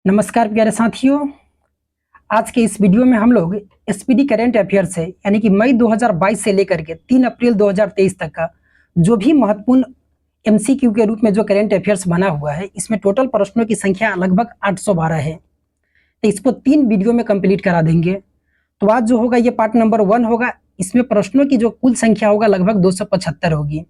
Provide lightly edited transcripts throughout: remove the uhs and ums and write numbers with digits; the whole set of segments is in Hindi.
नमस्कार प्यारे साथियों। आज के इस वीडियो में हम लोग एसपीडी करेंट अफेयर्स से यानी कि मई 2022 से लेकर के 3 अप्रैल 2023 तक का जो भी महत्वपूर्ण एमसीक्यू के रूप में जो करेंट अफेयर्स बना हुआ है, इसमें टोटल प्रश्नों की संख्या लगभग 812 है। तो इसको 3 वीडियो में कंप्लीट करा देंगे। तो आज जो होगा ये पार्ट नंबर 1 होगा। इसमें प्रश्नों की जो कुल संख्या होगा लगभग 275 होगी।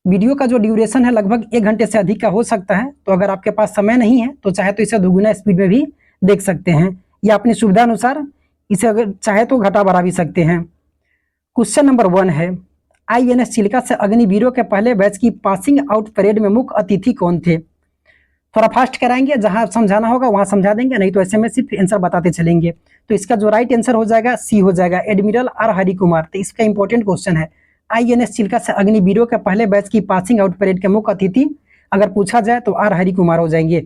वीडियो का जो ड्यूरेशन है लगभग 1 घंटे से अधिक का हो सकता है। तो अगर आपके पास समय नहीं है तो चाहे तो इसे दुगुना स्पीड में भी देख सकते हैं या अपनी सुविधा अनुसार इसे अगर चाहे तो घटा बढ़ा भी सकते हैं। क्वेश्चन नंबर 1 है, आईएनएस चिल्का से अग्निवीरों के पहले बैच की पासिंग आउट परेड में मुख्य अतिथि कौन थे? थोड़ा फास्ट कराएंगे, जहां समझाना होगा वहां समझा देंगे, नहीं तो ऐसे में सिर्फ आंसर बताते चलेंगे। तो इसका जो राइट आंसर हो जाएगा सी हो जाएगा, एडमिरल आर हरि कुमार। तो इसका इंपॉर्टेंट क्वेश्चन है, आईएनएस चिल्का से अग्निवीरों के पहले बैच की पासिंग आउट परेड के मुख्य अतिथि अगर पूछा जाए तो आर हरि कुमार हो जाएंगे।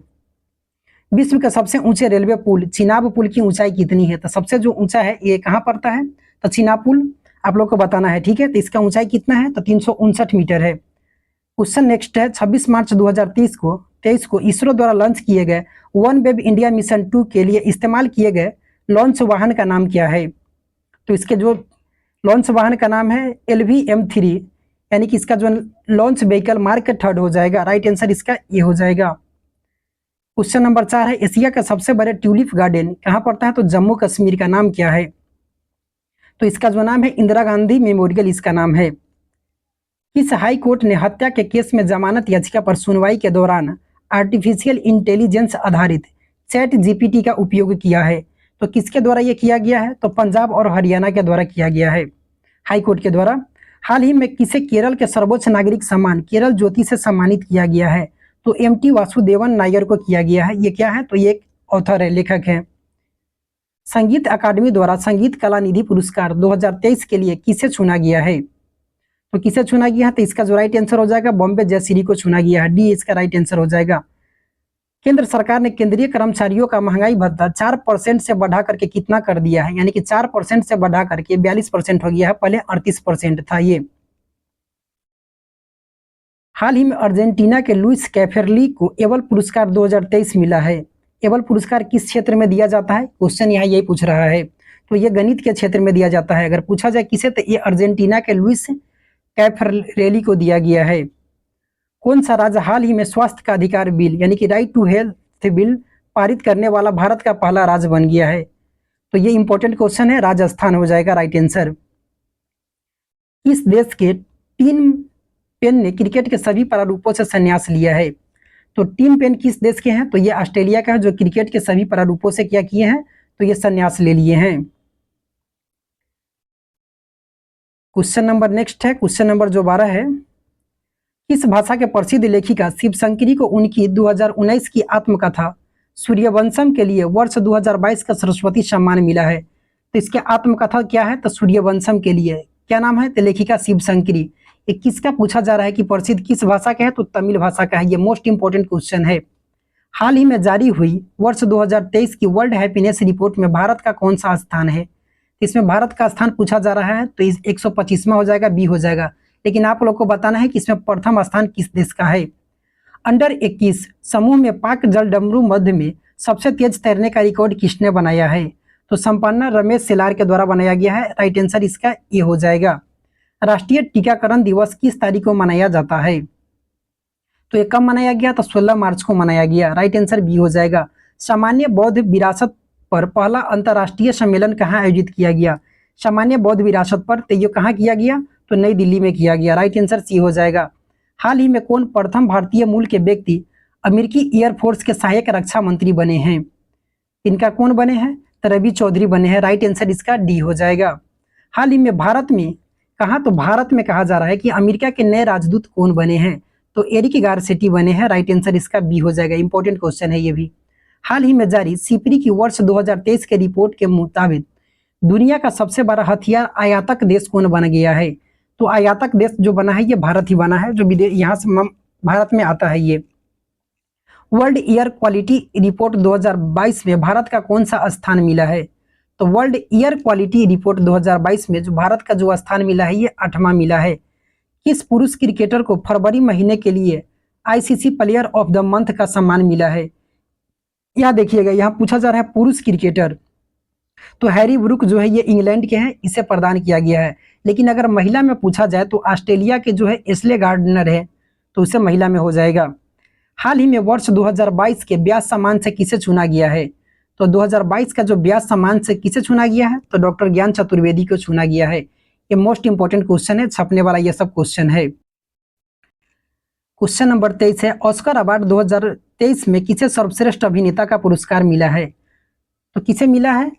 विश्व के सबसे ऊंचे रेलवे पुल चिनाब पुल की ऊंचाई कितनी है? तो सबसे जो ऊंचा है ये कहाँ पड़ता है? तो चिनाब पुल आप लोग को बताना है, ठीक है। तो इसका ऊंचाई कितना है? तो 359 मीटर है। क्वेश्चन नेक्स्ट है, 26 मार्च 2023 को इसरो द्वारा लॉन्च किए गए वन वेब इंडिया मिशन 2 के लिए इस्तेमाल किए गए लॉन्च वाहन का नाम क्या है? तो इसके जो लॉन्च वाहन का नाम है LVM-3, यानी कि इसका जो लॉन्च व्हीकल मार्क 3 हो जाएगा। राइट आंसर इसका ये हो जाएगा। क्वेश्चन नंबर 4 है, एशिया का सबसे बड़े ट्यूलिप गार्डन कहाँ पड़ता है? तो जम्मू कश्मीर का नाम क्या है? तो इसका जो नाम है इंदिरा गांधी मेमोरियल इसका नाम है। किस हाई कोर्ट ने हत्या के केस में जमानत याचिका पर सुनवाई के दौरान आर्टिफिशियल इंटेलिजेंस आधारित चैट जीपीटी का उपयोग किया है? तो किसके द्वारा यह किया गया है? तो पंजाब और हरियाणा के द्वारा किया गया है, हाई कोर्ट के द्वारा। हाल ही में किसे केरल के सर्वोच्च नागरिक सम्मान केरल ज्योति से सम्मानित किया गया है? तो MT वासुदेवन नायर को किया गया है। ये क्या है? तो ये एक ऑथर है, लेखक है। संगीत अकादमी द्वारा संगीत कला निधि पुरस्कार 2023 के लिए किसे चुना गया है? तो किसे चुना गया है? तो इसका जो राइट आंसर हो जाएगा बॉम्बे जयश्री को चुना गया है। डी इसका राइट आंसर हो जाएगा। केंद्र सरकार ने केंद्रीय कर्मचारियों का महंगाई भत्ता 4% से बढ़ा करके कितना कर दिया है? यानी कि 4% से बढ़ा करके 42% हो गया है, पहले 38% था ये। हाल ही में अर्जेंटीना के लुइस कैफेरली को एबल पुरस्कार 2023 मिला है। एबल पुरस्कार किस क्षेत्र में दिया जाता है? क्वेश्चन यहाँ यही पूछ रहा है। तो ये गणित के क्षेत्र में दिया जाता है। अगर पूछा जाए किसे, तो ये अर्जेंटीना के लुइस कैफेरली को दिया गया है। कौन सा राज्य हाल ही में स्वास्थ्य का अधिकार बिल यानी कि राइट टू हेल्थ बिल पारित करने वाला भारत का पहला राज्य बन गया है? तो ये इंपॉर्टेंट क्वेश्चन है, राजस्थान हो जाएगा राइट आंसर। इस देश के टीम पेन ने क्रिकेट के सभी प्रारूपों से संन्यास लिया है? तो टीम पेन किस देश के हैं? तो ये ऑस्ट्रेलिया का है, जो क्रिकेट के सभी प्रारूपों से क्या किए हैं? तो ये संन्यास ले लिए हैं। क्वेश्चन नंबर नेक्स्ट है, क्वेश्चन नंबर जो 12 है, किस भाषा के प्रसिद्ध लेखिका शिवशंकरी को उनकी 2019 की आत्मकथा सूर्यवंशम के लिए वर्ष 2022 का सरस्वती सम्मान मिला है? तो इसके आत्मकथा क्या है? तो सूर्यवंशम के लिए क्या नाम है? तो लेखिका शिवशंकरी। ये किसका पूछा जा रहा है कि प्रसिद्ध किस भाषा का है? तो तमिल भाषा का है। ये मोस्ट इंपॉर्टेंट क्वेश्चन है। हाल ही में जारी हुई वर्ष 2023 की वर्ल्ड हैप्पीनेस रिपोर्ट में भारत का कौन सा स्थान है? इसमें भारत का स्थान पूछा जा रहा है, तो इस 125वां हो जाएगा, बी हो जाएगा। लेकिन आप लोग को बताना है कि इसमें प्रथम स्थान किस देश का है। अंडर 21 समूह में पाक जलडमरू मध्य में सबसे तेज तैरने का रिकॉर्ड किसने बनाया है? तो संपन्ना रमेश सेलार के द्वारा बनाया गया है। राइट आंसर इसका ये हो जाएगा। राष्ट्रीय टीकाकरण दिवस किस तारीख को मनाया जाता है? तो ये कब मनाया गया? तो 16 मार्च को मनाया गया। राइट आंसर बी हो जाएगा। सामान्य बौद्ध विरासत पर पहला अंतर्राष्ट्रीय सम्मेलन कहाँ आयोजित किया गया? सामान्य बौद्ध विरासत पर, तो ये कहाँ किया गया? तो नई दिल्ली में किया गया। राइट आंसर सी हो जाएगा। हाल ही में कौन प्रथम भारतीय मूल के व्यक्ति अमेरिकी एयरफोर्स के सहायक रक्षा मंत्री बने हैं? इनका कौन बने हैं? तो रवि चौधरी बने हैं। राइट आंसर इसका डी हो जाएगा। हाल ही में भारत में कहा, तो भारत में कहा जा रहा है कि अमेरिका के नए राजदूत कौन बने हैं? तो एरिक गारसेटी बने हैं। राइट आंसर इसका बी हो जाएगा। इंपॉर्टेंट क्वेश्चन है ये भी। हाल ही में जारी सिपरी की वर्ष 2023 के रिपोर्ट के मुताबिक दुनिया का सबसे बड़ा हथियार आयातक देश कौन बन गया है? तो आयातक देश जो बना है ये भारत ही बना है, जो विदेश यहाँ से भारत में आता है ये। वर्ल्ड एयर क्वालिटी रिपोर्ट 2022 में भारत का कौन सा स्थान मिला है? तो वर्ल्ड एयर क्वालिटी रिपोर्ट 2022 में जो भारत का जो स्थान मिला है ये 8वां मिला है। किस पुरुष क्रिकेटर को फरवरी महीने के लिए ICC player of the month का सम्मान मिला है? यहाँ देखिएगा, यहाँ पूछा जा रहा है पुरुष क्रिकेटर, तो हैरी ब्रूक जो है ये इंग्लैंड के हैं, इसे प्रदान किया गया है। लेकिन अगर महिला में पूछा जाए तो ऑस्ट्रेलिया के जो है एशले गार्डनर है, तो उसे महिला में हो जाएगा। हाल ही में वर्ष 2022 के ब्यास सम्मान से किसे चुना गया है? तो 2022 का जो ब्यास सम्मान से किसे चुना गया है? तो डॉक्टर ज्ञान चतुर्वेदी को चुना गया है। ये मोस्ट इंपॉर्टेंट क्वेश्चन है, छपने वाला ये सब क्वेश्चन है। क्वेश्चन नंबर 23 है, ऑस्कर अवार्ड 2023 में किसे सर्वश्रेष्ठ अभिनेता का पुरस्कार मिला है? तो किसे मिला है?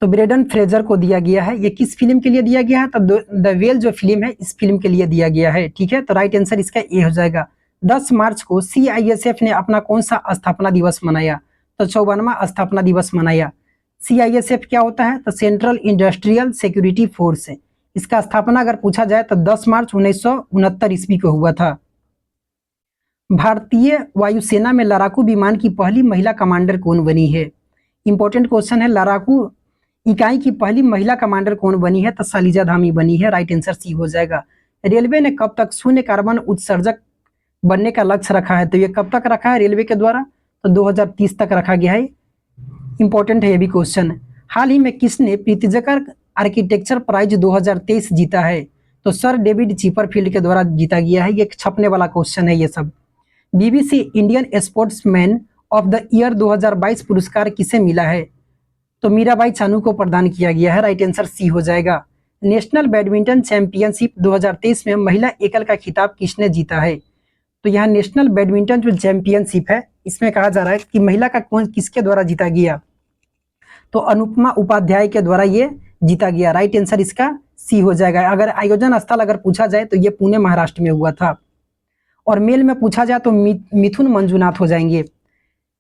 तो ब्रेंडन फ्रेजर को दिया गया है। ये किस फिल्म के लिए दिया गया है? तो द वेल जो फिल्म है, इस फिल्म के लिए दिया गया है। ठीक है, तो राइट आंसर इसका ए हो जाएगा। 10 मार्च को CISF ने अपना कौन सा स्थापना दिवस मनाया? तो 54वां स्थापना दिवस मनाया। CISF क्या होता है? तो सेंट्रल इंडस्ट्रियल सिक्योरिटी फोर्स है। इसका स्थापना अगर पूछा जाए तो 10 मार्च 1969 ईस्वी को हुआ था। भारतीय वायुसेना में लड़ाकू विमान की पहली महिला कमांडर कौन बनी है? इंपॉर्टेंट क्वेश्चन है, लड़ाकू इकाई की पहली महिला कमांडर कौन बनी है? तो शैलजा धामी बनी है। राइट आंसर सी हो जाएगा। रेलवे ने कब तक शून्य कार्बन उत्सर्जक बनने का लक्ष्य रखा है? तो ये कब तक रखा है रेलवे के द्वारा? तो 2030 तक रखा गया है। इंपॉर्टेंट है ये भी क्वेश्चन। हाल ही में किसने प्रीतिजकर आर्किटेक्चर प्राइज 2023 जीता है? तो सर डेविड चिपरफील्ड के द्वारा जीता गया है। ये छपने वाला क्वेश्चन है ये सब। BBC Indian sportsman of the year 2022 पुरस्कार किसे मिला है? तो मीराबाई चानू को प्रदान किया गया है। राइट आंसर सी हो जाएगा। नेशनल बैडमिंटन चैंपियनशिप 2023 में महिला एकल का खिताब किसने जीता है? तो यहाँ नेशनल बैडमिंटन जो चैंपियनशिप है, इसमें कहा जा रहा है कि महिला का कौन किसके द्वारा जीता गया? तो अनुपमा उपाध्याय के द्वारा ये जीता गया। राइट आंसर इसका सी हो जाएगा। अगर आयोजन स्थल अगर पूछा जाए तो ये पुणे महाराष्ट्र में हुआ था। और मेल में पूछा जाए तो मिथुन मंजुनाथ हो जाएंगे।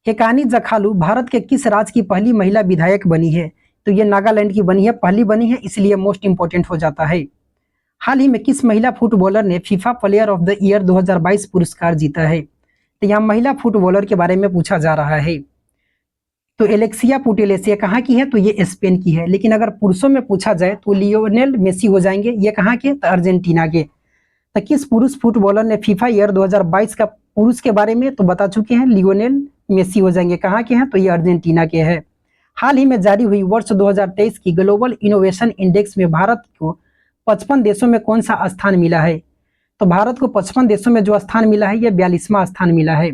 हेकानी जखालू भारत के किस राज्य की पहली महिला विधायक बनी है? तो ये नागालैंड की बनी है, पहली बनी है, इसलिए मोस्ट इंपॉर्टेंट हो जाता है। हाल ही में किस महिला फुटबॉलर ने FIFA player of the year 2022 पुरस्कार जीता है? तो यहाँ महिला फुटबॉलर के बारे में पूछा जा रहा है। तो एलेक्सिया पुटेलेस ये कहाँ की है? तो ये स्पेन की है। लेकिन अगर पुरुषों में पूछा जाए तो लियोनेल मेसी हो जाएंगे। ये कहाँ के? तो अर्जेंटीना के। तो किस पुरुष फुटबॉलर ने फीफा ईयर 2022 का पुरुष के बारे में तो बता चुके हैं, लियोनेल मेसी हो जाएंगे। कहाँ के हैं? तो ये अर्जेंटीना के हैं। हाल ही में जारी हुई वर्ष 2023 की ग्लोबल इनोवेशन इंडेक्स में भारत को 55 देशों में कौन सा स्थान मिला है? तो भारत को 55 देशों में जो स्थान मिला है, ये 42वां स्थान मिला है।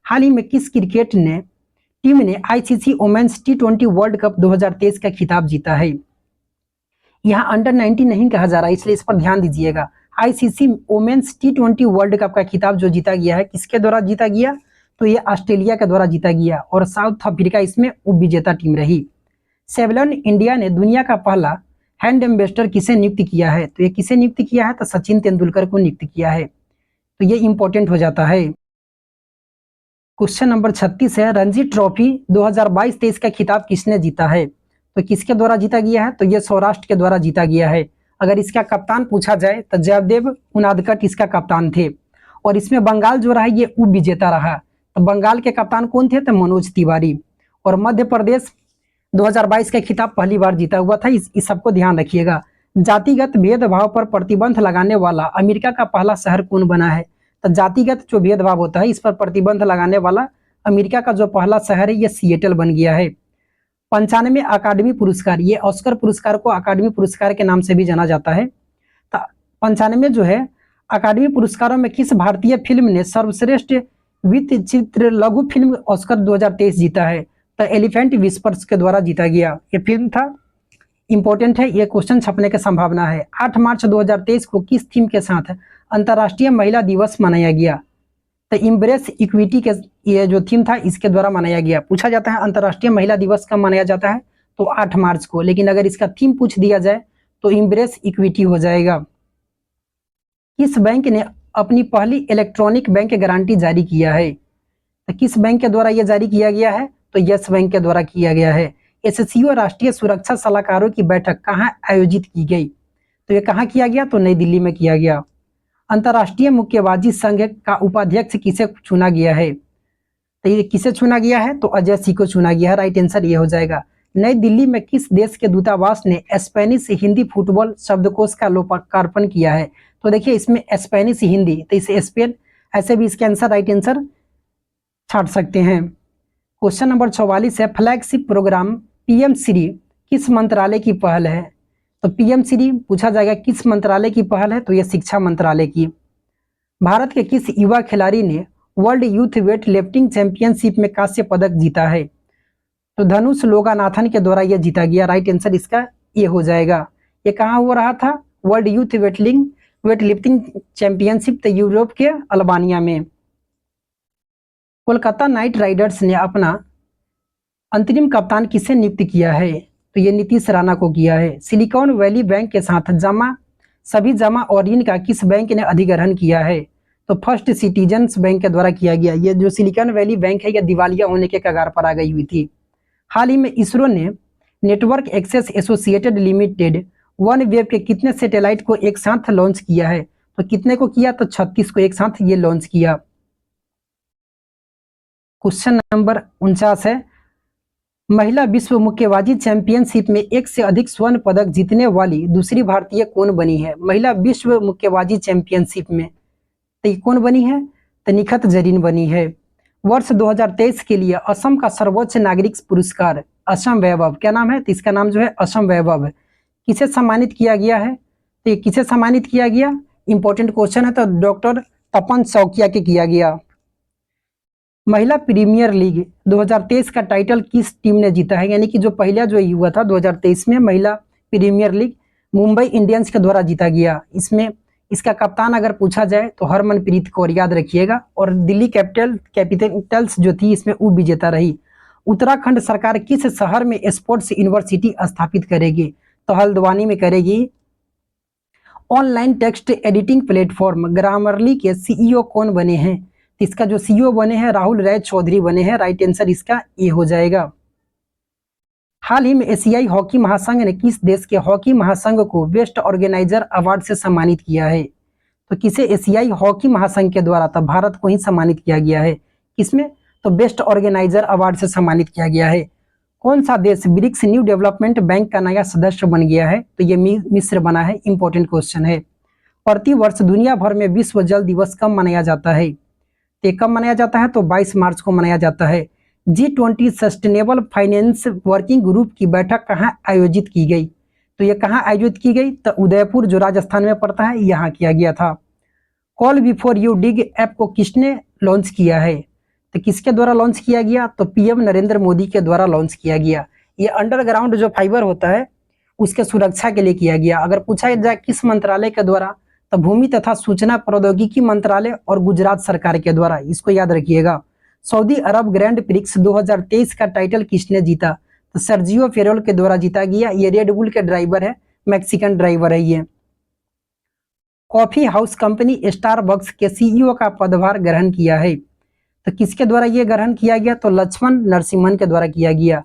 हाल ही में किस क्रिकेट ने टीम ने ICC women's T20 world cup 2023 का खिताब जीता है? यहाँ अंडर 19 नहीं कहा जा रहा है, इसलिए इस पर ध्यान दीजिएगा। ICC women's T20 world cup का खिताब जो जीता गया है, किसके द्वारा जीता गया? तो ये ऑस्ट्रेलिया के द्वारा जीता गया और साउथ अफ्रीका इसमें उप विजेता टीम रही। सेवलॉन इंडिया ने दुनिया का पहला हैंड एम्बेसडर किसे नियुक्त किया है? तो ये किसे नियुक्त किया है? तो सचिन तेंदुलकर को नियुक्त किया है। तो ये इंपॉर्टेंट हो जाता है। क्वेश्चन नंबर 36 है, रणजी ट्रॉफी 2022-23 का खिताब किसने जीता है? तो किसके द्वारा जीता गया है? तो ये सौराष्ट्र के द्वारा जीता गया है। अगर इसका कप्तान पूछा जाए तो जयदेव उनादकट इसका कप्तान थे और इसमें बंगाल जो रहा ये उप विजेता रहा। तो बंगाल के कप्तान कौन थे? तो मनोज तिवारी। और मध्य प्रदेश 2022 का खिताब पहली बार जीता हुआ था। इस सबको ध्यान रखिएगा। जातिगत भेदभाव पर प्रतिबंध लगाने वाला अमेरिका का पहला शहर कौन बना है? तो जातिगत जो भेदभाव होता है, इस पर प्रतिबंध लगाने वाला अमेरिका का जो पहला शहर है, ये सिएटल बन गया है। 95 अकादमी पुरस्कार, ये ऑस्कर पुरस्कार को अकादमी पुरस्कार के नाम से भी जाना जाता है। तो 95 जो है अकादमी पुरस्कारों में किस भारतीय फिल्म ने सर्वश्रेष्ठ वित्त चित्र लघु फिल्म ऑस्कर 2023 जीता है? तो एलिफेंट विस्पर्स के द्वारा जीता गया ये फिल्म था। इंपॉर्टेंट है, ये क्वेश्चन छपने की संभावना है। 8 मार्च 2023 को किस थीम के साथ अंतर्राष्ट्रीय महिला दिवस मनाया गया? तो इम्ब्रेस इक्विटी के ये जो थीम था, इसके द्वारा मनाया गया। पूछा जाता है अंतर्राष्ट्रीय महिला दिवस कब मनाया जाता है? तो 8 मार्च को। लेकिन अगर इसका थीम पूछ दिया जाए तो इम्ब्रेस इक्विटी हो जाएगा। किस बैंक ने अपनी पहली इलेक्ट्रॉनिक बैंक गारंटी जारी किया है? तो किस बैंक के द्वारा यह जारी किया गया है? तो यस बैंक के द्वारा किया गया है। SCO राष्ट्रीय सुरक्षा सलाहकारों की बैठक कहाँ आयोजित की गई? तो ये कहाँ किया गया? तो नई दिल्ली में किया गया। अंतर्राष्ट्रीय मुक्केबाजी संघ का उपाध्यक्ष किसे चुना गया है? तो ये किसे चुना गया है? तो अजय सिंह को चुना गया है। राइट आंसर ये हो जाएगा। नई दिल्ली में किस देश के दूतावास ने स्पेनिश हिंदी फुटबॉल शब्दकोश का लोकार्पण किया है? तो देखिए इसमें स्पेनिश हिंदी, तो इसे स्पेन, ऐसे भी इसके आंसर राइट आंसर छाट सकते हैं। क्वेश्चन नंबर 44 है, फ्लैगशिप प्रोग्राम पीएम श्री किस मंत्रालय की पहल है? तो पीएम श्री पूछा जाएगा किस मंत्रालय की पहल है, तो यह शिक्षा मंत्रालय की। भारत के किस युवा खिलाड़ी ने world youth weight lifting championship में कांस्य पदक जीता है? तो धनुष लोगानाथन के द्वारा यह जीता गया। राइट आंसर इसका ये हो जाएगा। ये कहाँ हो रहा था? World youth weight lifting championship तो यूरोप के अल्बानिया में। कोलकाता नाइट राइडर्स ने अपना अंतरिम कप्तान किसे नियुक्त किया है? तो ये नीतीश राणा को किया है। सिलिकॉन वैली बैंक के साथ सभी जमा और ऋण का किस बैंक ने अधिग्रहण किया है? तो फर्स्ट सिटीजन्स बैंक के द्वारा किया गया। ये जो सिलिकॉन वैली बैंक है, यह दिवालिया होने के कगार पर आ गई हुई थी। हाल ही में इसरो ने network access associated limited OneWeb के कितने सैटेलाइट को एक साथ लॉन्च किया है? तो कितने को किया? तो 36 को एक साथ ये लॉन्च किया। क्वेश्चन नंबर 49 है, महिला विश्व मुक्केबाजी चैंपियनशिप में एक से अधिक स्वर्ण पदक जीतने वाली दूसरी भारतीय कौन बनी है? महिला विश्व मुक्केबाजी चैंपियनशिप में तो ये कौन बनी है? तो निखत जरीन बनी है। वर्ष 2023 के लिए असम का सर्वोच्च नागरिक पुरस्कार असम वैभव, क्या नाम है? तो इसका नाम जो है असम वैभव। किसे सम्मानित किया गया है? तो ये किसे सम्मानित किया गया? इंपॉर्टेंट क्वेश्चन है, तो डॉक्टर तपन शौकिया के किया गया। महिला प्रीमियर लीग 2023 का टाइटल किस टीम ने जीता है? यानी कि जो पहला जो हुआ था 2023 में महिला प्रीमियर लीग मुंबई इंडियंस के द्वारा जीता गया। इसमें इसका कप्तान अगर पूछा जाए तो हरमनप्रीत कौर, याद रखिएगा। और दिल्ली कैपिटल्स जो थी इसमें वो विजेता रही। उत्तराखंड सरकार किस शहर में स्पोर्ट्स यूनिवर्सिटी स्थापित करेगी? तो हल्द्वानी में करेगी। Online text editing platform Grammarly के सीईओ कौन बने हैं? तो इसका जो सीईओ बने हैं राहुल राय चौधरी बने हैं। राइट आंसर इसका ये हो जाएगा। हाल ही में एशियाई हॉकी महासंघ ने किस देश के हॉकी महासंघ को बेस्ट ऑर्गेनाइजर अवार्ड से सम्मानित किया है? तो किसे एशियाई हॉकी महासंघ के द्वारा? तो भारत को ही सम्मानित किया गया है। किसमें? तो बेस्ट ऑर्गेनाइजर अवार्ड से सम्मानित किया गया है। कौन सा देश ब्रिक्स न्यू डेवलपमेंट बैंक का नया सदस्य बन गया है? तो ये मिस्र बना है। इंपॉर्टेंट क्वेश्चन है। प्रति वर्ष दुनिया भर में विश्व जल दिवस कब मनाया जाता है? तो कब मनाया जाता है? तो 22 मार्च को मनाया जाता है। G20 sustainable finance working group की बैठक कहाँ आयोजित की गई? तो ये कहाँ आयोजित की गई? तो उदयपुर जो राजस्थान में पड़ता है, यहाँ किया गया था। Call before you dig app को किसने लॉन्च किया है? तो किसके द्वारा लॉन्च किया गया? तो पीएम नरेंद्र मोदी के द्वारा लॉन्च किया गया। ये अंडरग्राउंड जो फाइबर होता है उसके सुरक्षा के लिए किया गया। अगर पूछा जाए किस मंत्रालय के द्वारा, तो भूमि तथा सूचना प्रौद्योगिकी मंत्रालय और गुजरात सरकार के द्वारा, इसको याद रखिएगा। सऊदी अरब ग्रैंड प्रिक्स 2023 का टाइटल किसने जीता? तो सर्जियो फेरोल के द्वारा जीता गया। ये रेडबुल के ड्राइवर है, मैक्सिकन ड्राइवर है ये। कॉफी हाउस कंपनी स्टारबक्स के सीईओ का पदभार ग्रहण किया है। तो किसके द्वारा ये ग्रहण किया गया? तो लक्ष्मण नरसिम्हन के द्वारा किया गया।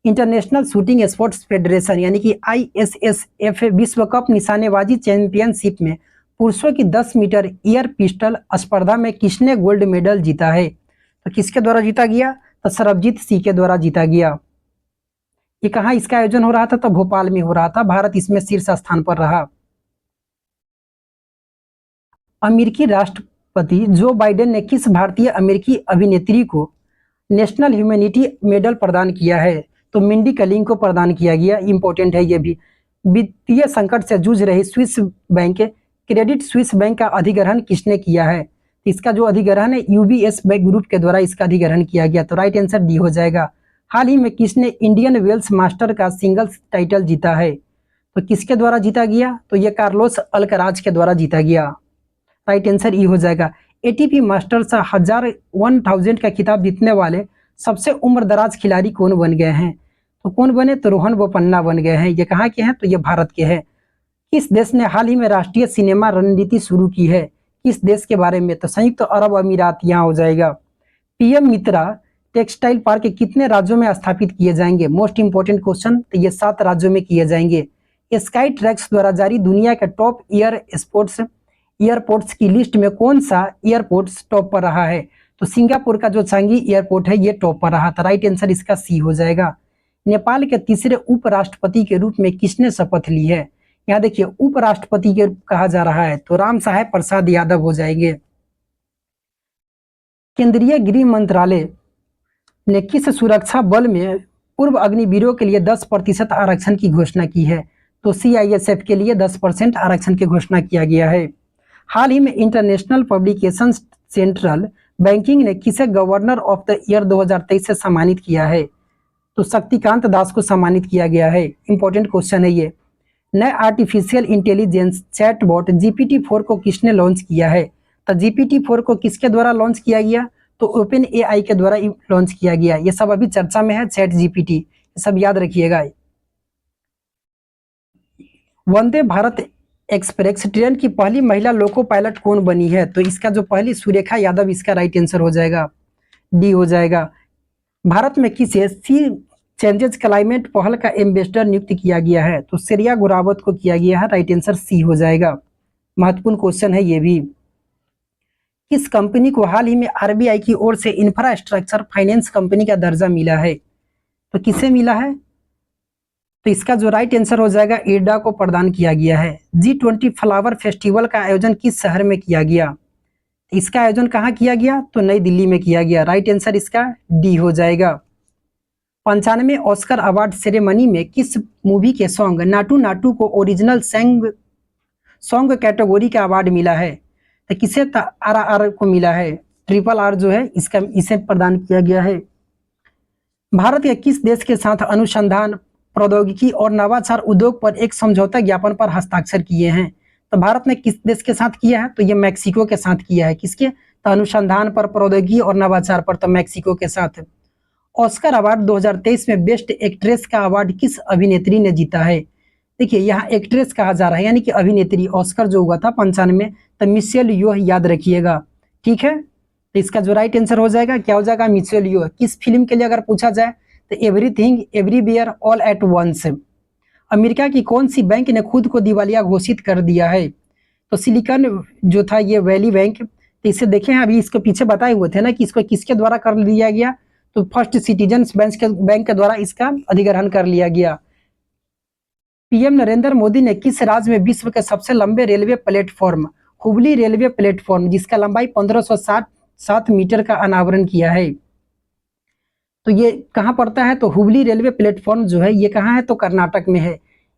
इंटरनेशनल शूटिंग स्पोर्ट्स फेडरेशन यानी कि ISSF विश्व कप निशानेबाजी चैंपियनशिप में पुरुषों की 10 मीटर एयर पिस्टल स्पर्धा में किसने गोल्ड मेडल जीता है? तो किसके द्वारा जीता गया? तो सरबजीत सिंह के द्वारा जीता गया। ये कहाँ इसका आयोजन हो रहा था? तो भोपाल में हो रहा था। भारत इसमें शीर्ष स्थान पर रहा। अमेरिकी राष्ट्रपति जो बाइडेन ने किस भारतीय अमेरिकी अभिनेत्री को नेशनल ह्यूमैनिटी मेडल प्रदान किया है? तो मिंडी कलिंग को प्रदान किया गया। इंपॉर्टेंट है ये भी। वित्तीय संकट से जूझ रही Swiss bank Credit Suisse bank का अधिग्रहण किसने किया है? इसका जो अधिग्रहण है UBS बैंक ग्रुप के द्वारा इसका अधिग्रहण किया गया। तो राइट आंसर डी हो जाएगा। हाल ही में किसने इंडियन वेल्स मास्टर का सिंगल्स टाइटल जीता है? तो किसके द्वारा जीता गया? तो ये कार्लोस अल्कराज के द्वारा जीता गया। राइट आंसर ई हो जाएगा। ATP मास्टर्स 1000 का खिताब जीतने वाले सबसे उम्र दराज खिलाड़ी कौन बन गए हैं? तो कौन बने? तो रोहन बोपन्ना बन गए हैं। ये कहाँ के हैं? तो ये भारत के हैं। किस देश ने हाल ही में राष्ट्रीय सिनेमा रणनीति शुरू की है? किस देश के बारे में? तो संयुक्त अरब अमीरात यहाँ हो जाएगा। PM मित्रा टेक्सटाइल पार्क कितने राज्यों में स्थापित किए जाएंगे? Most important question. तो ये 7 राज्यों में किए जाएंगे। स्काई ट्रैक्स द्वारा जारी दुनिया के टॉप एयरपोर्ट्स की लिस्ट में कौन सा एयरपोर्ट टॉप पर रहा है? तो सिंगापुर का जो चांगी एयरपोर्ट है ये टॉप पर रहा था। राइट आंसर इसका सी हो जाएगा। नेपाल के तीसरे उपराष्ट्रपति के रूप में किसने शपथ ली है? यहाँ देखिए उपराष्ट्रपति के कहा जा रहा है तो राम साहेब प्रसाद यादव हो जाएंगे। केंद्रीय गृह मंत्रालय ने किस सुरक्षा बल में पूर्व अग्निवीरों के लिए 10% आरक्षण की घोषणा की है? तो सीआईएसएफ के लिए 10% आरक्षण की घोषणा किया गया है। हाल ही में इंटरनेशनल पब्लिकेशन सेंट्रल बैंकिंग ने किसे गवर्नर ऑफ द ईयर 2023 से सम्मानित किया है? तो शक्तिकांत दास को सम्मानित किया गया है। इंपॉर्टेंट क्वेश्चन है ये। नए आर्टिफिशियल इंटेलिजेंस चैटबॉट GPT-4 को किसने लॉन्च किया है? तो GPT-4 को किसके द्वारा लॉन्च किया गया? तो ओपन AI के द्वारा लॉन्च किया गया। ये सब अभी चर्चा में है, चैट GPT, ये सब याद रखिएगा। वंदे भारत एक्सप्रेस ट्रेन की पहली महिला लोको पायलट कौन बनी है? तो इसका जो पहली सुरेखा यादव, इसका राइट आंसर हो जाएगा, डी हो जाएगा। भारत में किसे सी चेंजेस क्लाइमेट पहल का एम्बेसडर नियुक्त किया गया है? तो श्रेया घोरावत को किया गया है, राइट आंसर सी हो जाएगा। महत्वपूर्ण क्वेश्चन है ये भी। किस कंपनी को हाल ही में आरबीआई की ओर से इंफ्रास्ट्रक्चर फाइनेंस कंपनी का दर्जा मिला है? तो किसे मिला है? तो इसका जो राइट आंसर हो जाएगा, इरडा को प्रदान किया गया है। G20 फ्लावर फेस्टिवल का आयोजन किस शहर में किया गया? इसका आयोजन कहाँ किया गया? तो नई दिल्ली में किया गया, राइट आंसर इसका डी हो जाएगा। 95वें ऑस्कर अवार्ड सेरेमनी में किस मूवी के सॉन्ग नाटू नाटू को ओरिजिनल सॉन्ग कैटेगरी का अवार्ड मिला है? तो किसे RRR को मिला है? RRR जो है इसका इसे प्रदान किया गया है। भारत के किस देश के साथ अनुसंधान, प्रौद्योगिकी और नवाचार उद्योग पर एक समझौता ज्ञापन पर हस्ताक्षर किए हैं? तो भारत ने किस देश के साथ किया है? तो ये मैक्सिको के साथ किया है। किसके? तो अनुसंधान पर, प्रौद्योगिकी और नवाचार पर, तो मैक्सिको के साथ। ऑस्कर अवार्ड 2023 में बेस्ट एक्ट्रेस का अवार्ड किस अभिनेत्री ने जीता है? देखिए यहाँ एक्ट्रेस कहा जा रहा है, यानी कि अभिनेत्री। ऑस्कर जो हुआ था 95 में, तो मिशेल यो याद रखिएगा, ठीक है। तो इसका जो राइट आंसर हो जाएगा, क्या हो जाएगा? Michelle Yeoh. किस फिल्म के लिए अगर पूछा जाए तो everything everywhere all at once. America की कौन सी बैंक ने खुद को दिवालिया घोषित कर दिया है? तो सिलिकॉन जो था ये वैली बैंक। तो इसे देखें, अभी इसके पीछे बताए हुए थे ना कि इसको किसके द्वारा कर दिया गया? तो फर्स्ट सिटीजन बैंक के द्वारा इसका अधिग्रहण कर लिया गया। पीएम नरेंद्र मोदी ने किस राज्य में विश्व के सबसे लंबे railway platform Hubli railway platform, जिसका लंबाई 1507 मीटर का अनावरण किया है? तो ये कहाँ पड़ता है? तो हुबली रेलवे प्लेटफॉर्म जो है ये कहाँ है? तो कर्नाटक में है।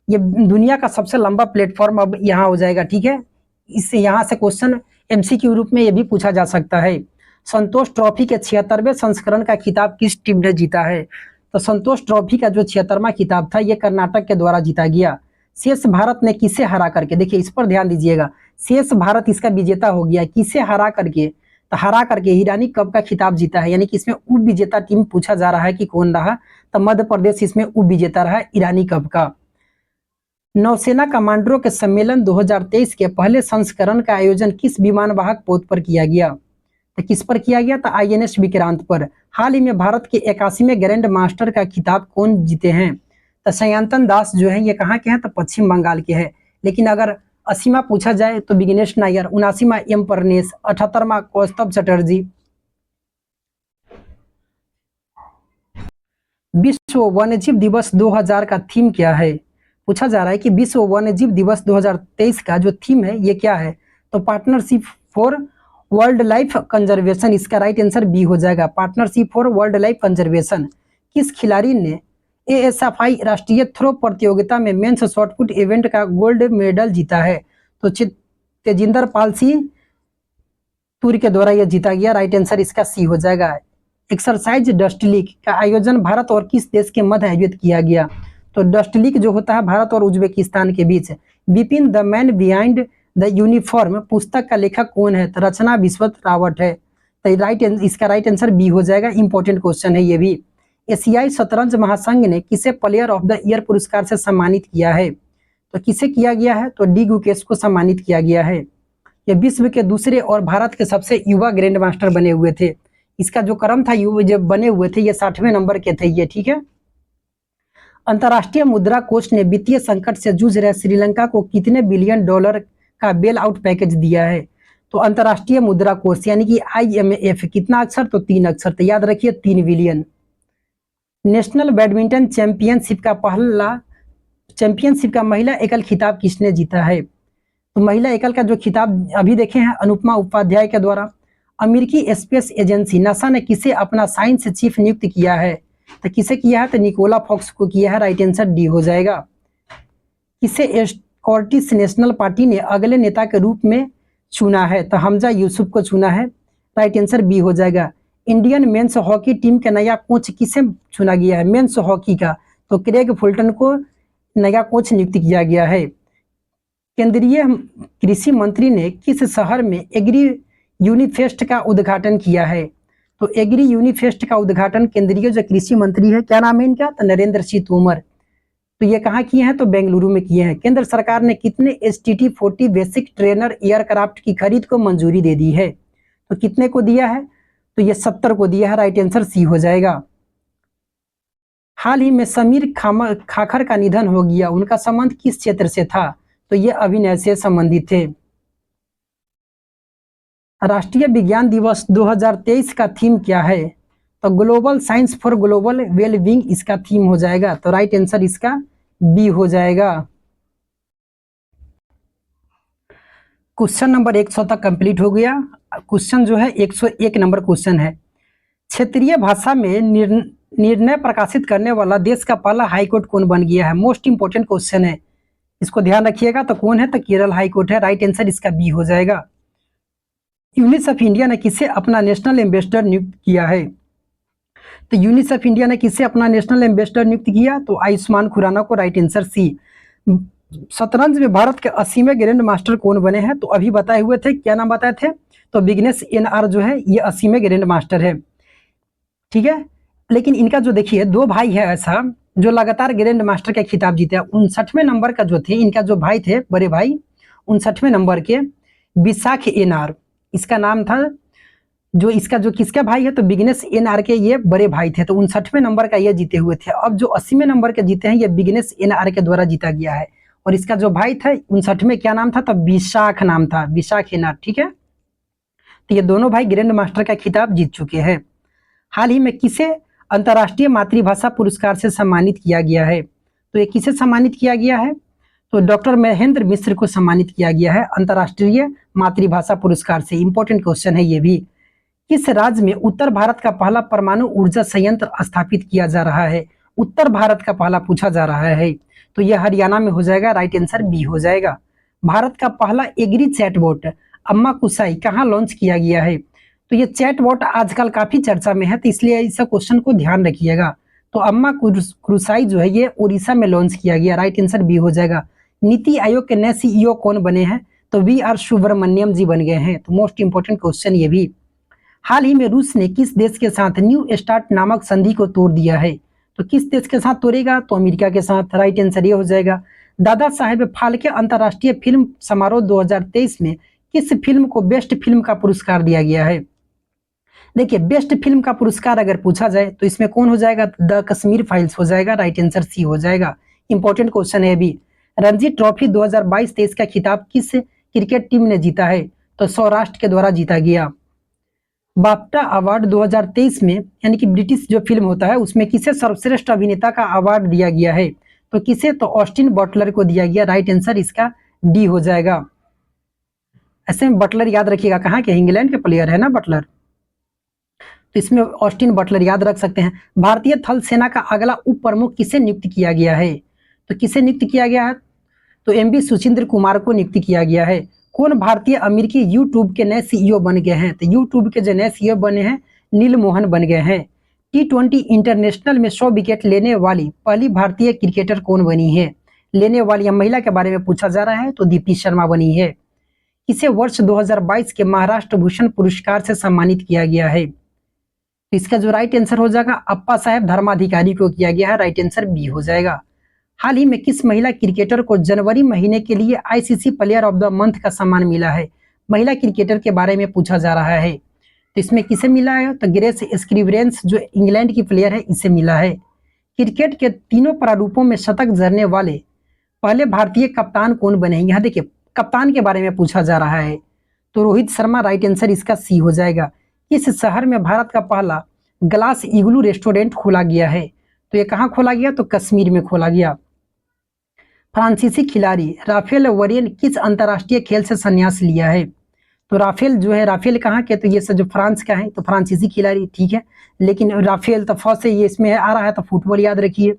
ये दुनिया का सबसे लंबा प्लेटफॉर्म अब यहाँ हो जाएगा, ठीक है। इससे यहाँ से क्वेश्चन MCQ रूप में ये भी पूछा जा सकता है। संतोष ट्रॉफी के 76वें संस्करण का खिताब किस टीम ने जीता है? तो संतोष ट्रॉफी का जो 76वां खिताब था ये कर्नाटक के द्वारा जीता गया। शेष भारत ने किसे हरा करके, देखिए इस पर ध्यान दीजिएगा, शेष भारत इसका विजेता हो गया। किसे हरा करके? तो हरा करके ईरानी कप का खिताब जीता है, यानी कि इसमें उप विजेता टीम पूछा जा रहा है कि कौन रहा? तो मध्य प्रदेश इसमें उप विजेता रहा ईरानी कप का। नौसेना कमांडरों के सम्मेलन 2023 के पहले संस्करण का आयोजन किस विमानवाहक पोत पर किया गया? तो किस पर किया गया? तो INS विक्रांत पर। हाल ही में भारत के 81वें ग्रैंड मास्टर का खिताब कौन जीते हैं? तो सयांतन दास जो है ये कहाँ के हैं? तो पश्चिम बंगाल के हैं। लेकिन अगर 80वां पूछा जाए तो विघ्नेश नायर, 79वां M परनेश, 78वां कौस्तभ चटर्जी। विश्व वन्यजीव दिवस 2000 का थीम क्या है? पूछा जा रहा है कि विश्व वन्यजीव दिवस 2023 का जो थीम है ये क्या है? तो partnership for world life conservation, इसका राइट आंसर बी हो जाएगा, partnership for world life conservation. किस खिलाड़ी ने ASFI राष्ट्रीय थ्रो प्रतियोगिता में मेंस शॉटपुट इवेंट का गोल्ड मेडल जीता है? तो तेजिंदर पाल सिंह तुर के द्वारा यह जीता गया, राइट आंसर इसका सी हो जाएगा। एक्सरसाइज डस्ट लीग का आयोजन भारत और किस देश के मध्य आयोजित किया गया? तो डस्ट लीग जो होता है भारत और उज्बेकिस्तान के बीच। Bipin the man behind the uniform पुस्तक का लेखक कौन है? तो रचना बिस्वत रावत है। तो इसका राइट आंसर बी हो जाएगा। इंपॉर्टेंट क्वेश्चन है ये भी। एशियाई शतरंज महासंघ ने किसे प्लेयर ऑफ द ईयर पुरस्कार से सम्मानित किया है? तो किसे किया गया है? तो डी गुकेश को सम्मानित किया गया है। ये विश्व के दूसरे और भारत के सबसे युवा ग्रैंड मास्टर बने हुए थे। इसका जो क्रम था युवा जब बने हुए थे ये 60वें नंबर के थे ये, ठीक है। अंतर्राष्ट्रीय मुद्रा कोष ने वित्तीय संकट से जूझ रहे श्रीलंका को कितने बिलियन डॉलर का बेल आउट पैकेज दिया है? तो अंतर्राष्ट्रीय मुद्रा कोष यानी कि IMF, कितना अक्षर? तो 3 अक्षर, तो याद रखिए 3 बिलियन। नेशनल बैडमिंटन चैंपियनशिप का महिला एकल खिताब किसने जीता है? तो महिला एकल का जो खिताब अभी देखे हैं अनुपमा उपाध्याय के द्वारा। अमेरिकी स्पेस एजेंसी नासा ने किसे अपना साइंस चीफ नियुक्त किया है? तो किसे किया है? तो निकोला फॉक्स को किया है। राइट आंसर डी हो जाएगा। किसे स्कॉटिश नेशनल पार्टी ने अगले नेता के रूप में चुना है? तो हमजा यूसुफ को चुना है। राइट आंसर बी हो जाएगा। इंडियन मेंस हॉकी टीम का नया कोच किसे चुना गया है? मेंस हॉकी का तो क्रेग फुलटन को नया कोच नियुक्त किया गया है। केंद्रीय कृषि मंत्री ने किस शहर में एग्री यूनिफेस्ट का उद्घाटन किया है? तो एग्री यूनिफेस्ट का उद्घाटन केंद्रीय जो कृषि मंत्री है, क्या नाम है इनका? तो नरेंद्र सिंह तोमर। तो ये कहाँ किए हैं? तो बेंगलुरु में किए हैं। केंद्र सरकार ने कितने STT-40 बेसिक ट्रेनर एयरक्राफ्ट की खरीद को मंजूरी दे दी है? तो कितने को दिया है? तो ये 70 को दिया है। राइट आंसर सी हो जाएगा। हाल ही में समीर खाखर का निधन हो गया, उनका संबंध किस क्षेत्र से था? तो ये अभिनय से संबंधित थे। राष्ट्रीय विज्ञान दिवस 2023 का थीम क्या है? तो global science for global wellbeing इसका थीम हो जाएगा। तो राइट आंसर इसका बी हो जाएगा। क्वेश्चन नंबर 100 तक कंप्लीट हो गया। क्वेश्चन जो है 101 नंबर क्वेश्चन है। क्षेत्रीय भाषा में निर्णय प्रकाशित करने वाला देश का पहला हाईकोर्ट कौन बन गया है? मोस्ट इंपोर्टेंट क्वेश्चन है, इसको ध्यान रखिएगा। तो कौन है? तो केरल हाईकोर्ट है। राइट आंसर इसका बी हो जाएगा। यूनिसेफ इंडिया ने किसे अपना नेशनल एम्बेसडर नियुक्त किया है? तो यूनिसेफ इंडिया ने किसे अपना नेशनल एम्बेसडर नियुक्त किया? तो आयुष्मान खुराना को। Right answer C. शतरंज में भारत के 80वें ग्रैंड मास्टर कौन बने हैं? तो अभी बताए हुए थे, क्या नाम बताए थे? तो विघ्नेश NR जो है ये 80वें ग्रैंड मास्टर है। ठीक है, लेकिन इनका जो देखिए दो भाई है ऐसा जो लगातार ग्रैंड मास्टर का खिताब जीते हैं। 59वें नंबर का जो थे इनका जो भाई थे, बड़े भाई 59वें नंबर के विशाख NR, इसका नाम था। जो इसका जो किसका भाई है? तो विघ्नेश NR के ये बड़े भाई थे। तो 59वें नंबर का ये जीते हुए थे। अब जो 80वें नंबर के जीते हैं ये विघ्नेश NR के द्वारा जीता गया है। और इसका जो भाई था 59वें, क्या नाम था? तो विशाख नाम था, विशाख NR। ठीक है, तो ये दोनों भाई ग्रैंड मास्टर का खिताब जीत चुके हैं। हाल ही में किसे अंतर्राष्ट्रीय मातृभाषा पुरस्कार से सम्मानित किया गया है? तो ये किसे सम्मानित किया गया है? तो डॉक्टर महेंद्र मिश्र को सम्मानित किया गया है अंतर्राष्ट्रीय मातृभाषा पुरस्कार से। इंपॉर्टेंट क्वेश्चन है ये भी। किस राज्य में उत्तर भारत का पहला परमाणु ऊर्जा संयंत्र स्थापित किया जा रहा है? उत्तर भारत का पहला पूछा जा रहा है। तो यह हरियाणा में हो जाएगा। राइट आंसर बी हो जाएगा। भारत का पहला एग्री चैटबॉट अम्मा कुसाई कहाँ लॉन्च किया गया है? तो ये चैटबॉट आजकल काफी चर्चा में है, तो इसलिए इस क्वेश्चन को ध्यान रखिएगा। तो अम्मा कुसाई जो है ये उड़ीसा में लॉन्च किया गया। राइट आंसर बी हो जाएगा। नीति आयोग के नए CEO कौन बने हैं? तो VR सुब्रमण्यम जी बन गए हैं। तो मोस्ट इंपोर्टेंट क्वेश्चन ये भी। हाल ही में रूस ने किस देश के साथ न्यू स्टार्ट नामक संधि को तोड़ दिया है? तो किस देश के साथ तोड़ेगा? तो अमेरिका के साथ। राइट आंसर ये हो जाएगा। दादा साहेब फाल्के अंतर्राष्ट्रीय फिल्म समारोह 2023 में किस फिल्म को बेस्ट फिल्म का पुरस्कार दिया गया है? देखिए, बेस्ट फिल्म का पुरस्कार अगर पूछा जाए तो इसमें कौन हो जाएगा? द कश्मीर फाइल्स हो जाएगा। राइट आंसर सी हो जाएगा। इंपॉर्टेंट क्वेश्चन है भी। रणजी ट्रॉफी 2022-23 का खिताब किस क्रिकेट टीम ने जीता है? तो सौराष्ट्र के द्वारा जीता गया। बाफ्टा अवार्ड 2023 में, यानी कि ब्रिटिश जो फिल्म होता है उसमें किसे सर्वश्रेष्ठ अभिनेता का अवार्ड दिया गया है? तो किसे? तो ऑस्टिन बटलर को दिया गया। राइट आंसर इसका डी हो जाएगा। ऐसे में बटलर याद रखिएगा, कहाँ के? इंग्लैंड के प्लेयर है ना बटलर, तो इसमें ऑस्टिन बटलर याद रख सकते हैं। भारतीय थल सेना का अगला उप प्रमुख किसे नियुक्त किया गया है? तो किसे नियुक्त किया गया है? तो MB सुचिंद्र कुमार को नियुक्त किया गया है। कौन भारतीय अमेरिकी यूट्यूब के नए CEO बन गए हैं? तो यूट्यूब के जो नए CEO बने हैं नील मोहन बन गए हैं। T20 इंटरनेशनल में 100 विकेट लेने वाली पहली भारतीय क्रिकेटर कौन बनी है? लेने वाली महिला के बारे में पूछा जा रहा है, तो दीप्ति शर्मा बनी है। किसे वर्ष 2022 के महाराष्ट्र भूषण पुरस्कार से सम्मानित किया गया है? तो इसका जो राइट आंसर हो जाएगा अप्पा साहेब धर्माधिकारी को किया गया है। राइट आंसर बी हो जाएगा। हाल ही में किस महिला क्रिकेटर को जनवरी महीने के लिए ICC player of the month का सम्मान मिला है? महिला क्रिकेटर के बारे में पूछा जा रहा है, तो इसमें किसे मिला है? तो ग्रेस स्क्रीवरेंस जो इंग्लैंड की प्लेयर है इसे मिला है। क्रिकेट के तीनों प्रारूपों में शतक जड़ने वाले पहले भारतीय कप्तान कौन बने हैं? यहाँ देखिए कप्तान के बारे में पूछा जा रहा है, तो रोहित शर्मा। राइट आंसर इसका सी हो जाएगा। किस शहर में भारत का पहला ग्लास इग्लू रेस्टोरेंट खोला गया है? तो ये कहाँ खोला गया? तो कश्मीर में खोला गया। फ्रांसीसी खिलाड़ी राफेल वरेन किस अंतर्राष्ट्रीय खेल से संन्यास लिया है? तो राफेल जो है, राफेल कहाँ के, तो ये सब जो फ्रांस का है, तो फ्रांसीसी खिलाड़ी, ठीक है। लेकिन राफेल तो फर्स्ट से ये इसमें आ रहा है, तो फुटबॉल याद रखिए।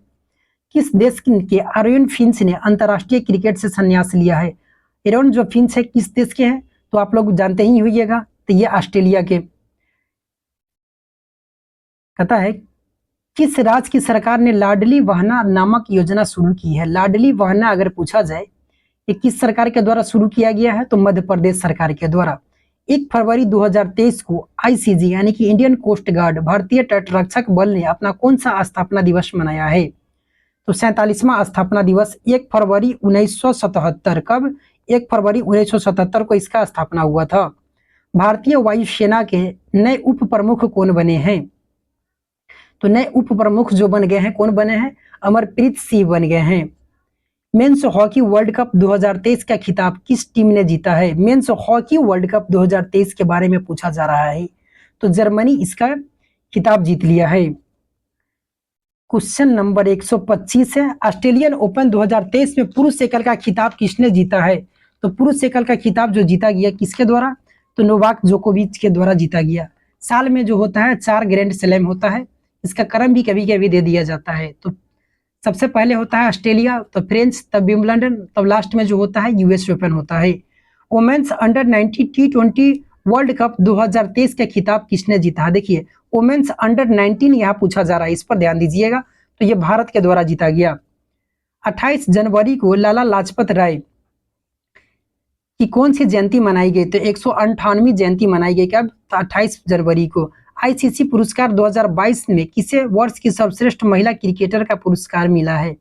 किस देश के एरोन फिंच ने अंतर्राष्ट्रीय क्रिकेट से संन्यास लिया है? एरोन जो फिंच है किस देश के हैं, तो आप लोग जानते ही होइएगा, तो ये ऑस्ट्रेलिया के। कहता है किस राज्य की सरकार ने लाडली बहना नामक योजना शुरू की है? लाडली बहना अगर पूछा जाए ये किस सरकार के द्वारा शुरू किया गया है, तो मध्य प्रदेश सरकार के द्वारा। 1 फरवरी 2023 को आईसीजी यानी कि इंडियन कोस्ट गार्ड, भारतीय तटरक्षक बल ने अपना कौन सा स्थापना दिवस मनाया है? तो 47वां स्थापना दिवस 1 फरवरी 1977। कब? 1 फरवरी 1977 को इसका स्थापना हुआ था। भारतीय वायुसेना के नए उप प्रमुख कौन बने हैं? तो नए उप प्रमुख जो बन गए हैं, कौन बने हैं? अमरप्रीत सिंह बन गए हैं। मेंस हॉकी वर्ल्ड कप 2023 का खिताब किस टीम ने जीता है? मेंस हॉकी वर्ल्ड कप 2023 के बारे में पूछा जा रहा है, तो जर्मनी इसका खिताब जीत लिया है। क्वेश्चन नंबर 125 है, ऑस्ट्रेलियन ओपन 2023 में पुरुष एकल का खिताब किसने जीता है? तो पुरुष एकल का खिताब जो जीता गया किसके द्वारा? तो नोवाक जोकोविच के द्वारा जीता गया। साल में जो होता है 4 ग्रैंड स्लैम होता है, इसका क्रम भी कभी कभी दे दिया जाता है। तो सबसे पहले होता है ऑस्ट्रेलिया, तो फ्रेंच, तब विंबलडन, तब लास्ट में जो होता है यूएस ओपन होता है। Women's under 90 T20 world cup 2023 का खिताब किसने जीता है? देखिए वुमेन्स अंडर 19 यहाँ पूछा जा रहा है, इस पर ध्यान दीजिएगा। तो ये भारत के द्वारा जीता गया। 28 जनवरी को लाला लाजपत राय की कौन सी जयंती मनाई गई? तो 198वीं जयंती मनाई गई। कब? तो 28 जनवरी को। आईसीसी पुरस्कार 2022 में किसे वर्ष की सर्वश्रेष्ठ महिला क्रिकेटर का पुरस्कार मिला है?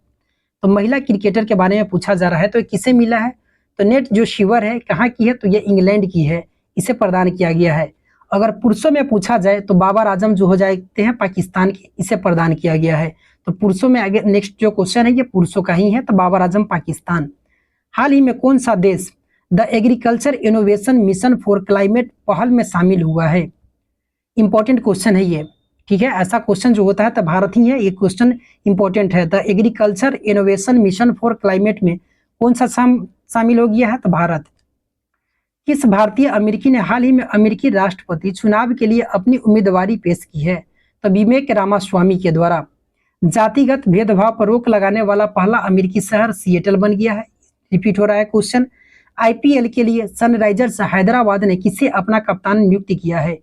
तो महिला क्रिकेटर के बारे में पूछा जा रहा है, तो किसे मिला है? तो नेट जो शिवर है कहाँ की है? तो ये इंग्लैंड की है, इसे प्रदान किया गया है। अगर पुरुषों में पूछा जाए तो बाबर आजम जो हो जाते हैं पाकिस्तान के, इसे प्रदान किया गया है। तो पुरुषों में आगे नेक्स्ट जो क्वेश्चन है ये पुरुषों का ही है, तो बाबर आजम पाकिस्तान। हाल ही में कौन सा देश the agriculture innovation mission for climate पहल में शामिल हुआ है? इंपॉर्टेंट क्वेश्चन है ये, ठीक है। ऐसा क्वेश्चन जो होता है तो भारत ही है, ये क्वेश्चन इंपॉर्टेंट है। The agriculture innovation mission for climate में कौन सा शामिल हो गया है? तो भारत। किस भारतीय अमेरिकी ने हाल ही में अमेरिकी राष्ट्रपति चुनाव के लिए अपनी उम्मीदवारी पेश की है? तो विवेक रामास्वामी के द्वारा। जातिगत भेदभाव पर रोक लगाने वाला पहला अमेरिकी शहर सिएटल बन गया है। रिपीट हो रहा है क्वेश्चन। आईपीएल के लिए सनराइजर्स हैदराबाद ने किसे अपना कप्तान नियुक्त किया है?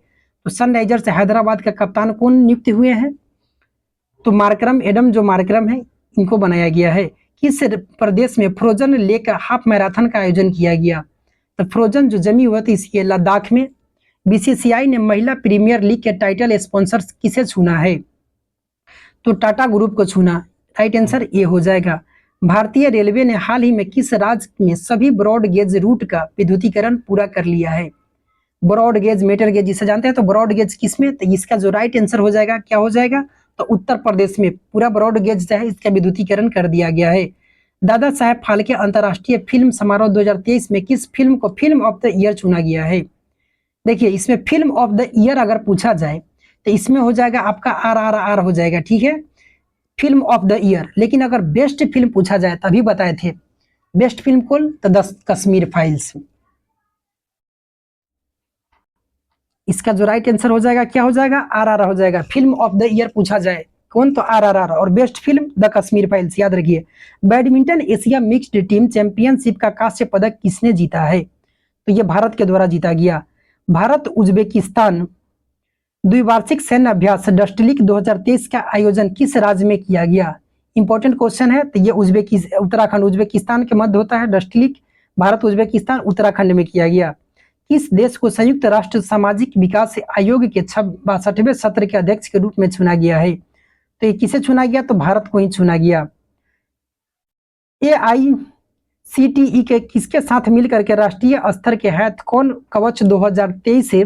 तो सनराइजर्स हैदराबाद का कप्तान कौन नियुक्त हुए हैं? तो मार्करम एडम जो मार्करम है इनको बनाया गया है। किस प्रदेश में फ्रोजन लेक हाफ मैराथन का आयोजन किया गया? तो फ्रोजन जो जमी हुआ थी इसके लद्दाख में। बीसीसीआई ने महिला प्रीमियर लीग के टाइटल स्पॉन्सर किसे चुना है? तो टाटा ग्रुप को चुना। राइट आंसर ये हो जाएगा। भारतीय रेलवे ने हाल ही में किस राज्य में सभी ब्रॉड गेज रूट का विद्युतीकरण पूरा कर लिया है? ब्रॉड गेज, मीटर गेज जिसे जानते हैं, तो ब्रॉड गेज किसमें? तो इसका जो राइट आंसर हो जाएगा क्या हो जाएगा? तो उत्तर प्रदेश में पूरा ब्रॉड गेज जो है इसका विद्युतीकरण कर दिया गया है। दादा साहेब फाल्के अंतर्राष्ट्रीय फिल्म समारोह 2023 में किस फिल्म को फिल्म ऑफ द ईयर चुना गया है? देखिए इसमें फिल्म ऑफ द ईयर अगर पूछा जाए तो इसमें हो जाएगा आपका RRR हो जाएगा, ठीक है, फिल्म ऑफ द ईयर। लेकिन अगर बेस्ट फिल्म पूछा जाए तभी बताए थे बेस्ट फिल्म कौन? तो 10 कश्मीर फाइल्स। इसका जो राइट आंसर हो जाएगा क्या हो जाएगा? RRR हो जाएगा। फिल्म ऑफ द ईयर पूछा जाए कौन? तो RRR। और best film the Kashmir files. याद रखिए। Badminton Asia mixed team championship का कांस्य पदक किसने जीता है? तो ये भारत के द्वारा जीता गया। भारत उज्बेकिस्तान द्विवार्षिक सैन्य अभ्यास डस्टलिक 2023 का आयोजन किस राज्य में किया गया? इंपॉर्टेंट क्वेश्चन है। तो ये उत्तराखंड, उज्बेकिस्तान के मध्य होता है डस्टलिक। भारत उज्बेकिस्तान उत्तराखंड में किया गया। किस देश को संयुक्त राष्ट्र सामाजिक विकास आयोग के 62वें सत्र के अध्यक्ष के रूप में चुना गया है? तो ये किसे चुना गया? तो भारत को ही चुना गया। AICTE के किसके साथ मिलकर के राष्ट्रीय स्तर के हैथकॉन कवच 2023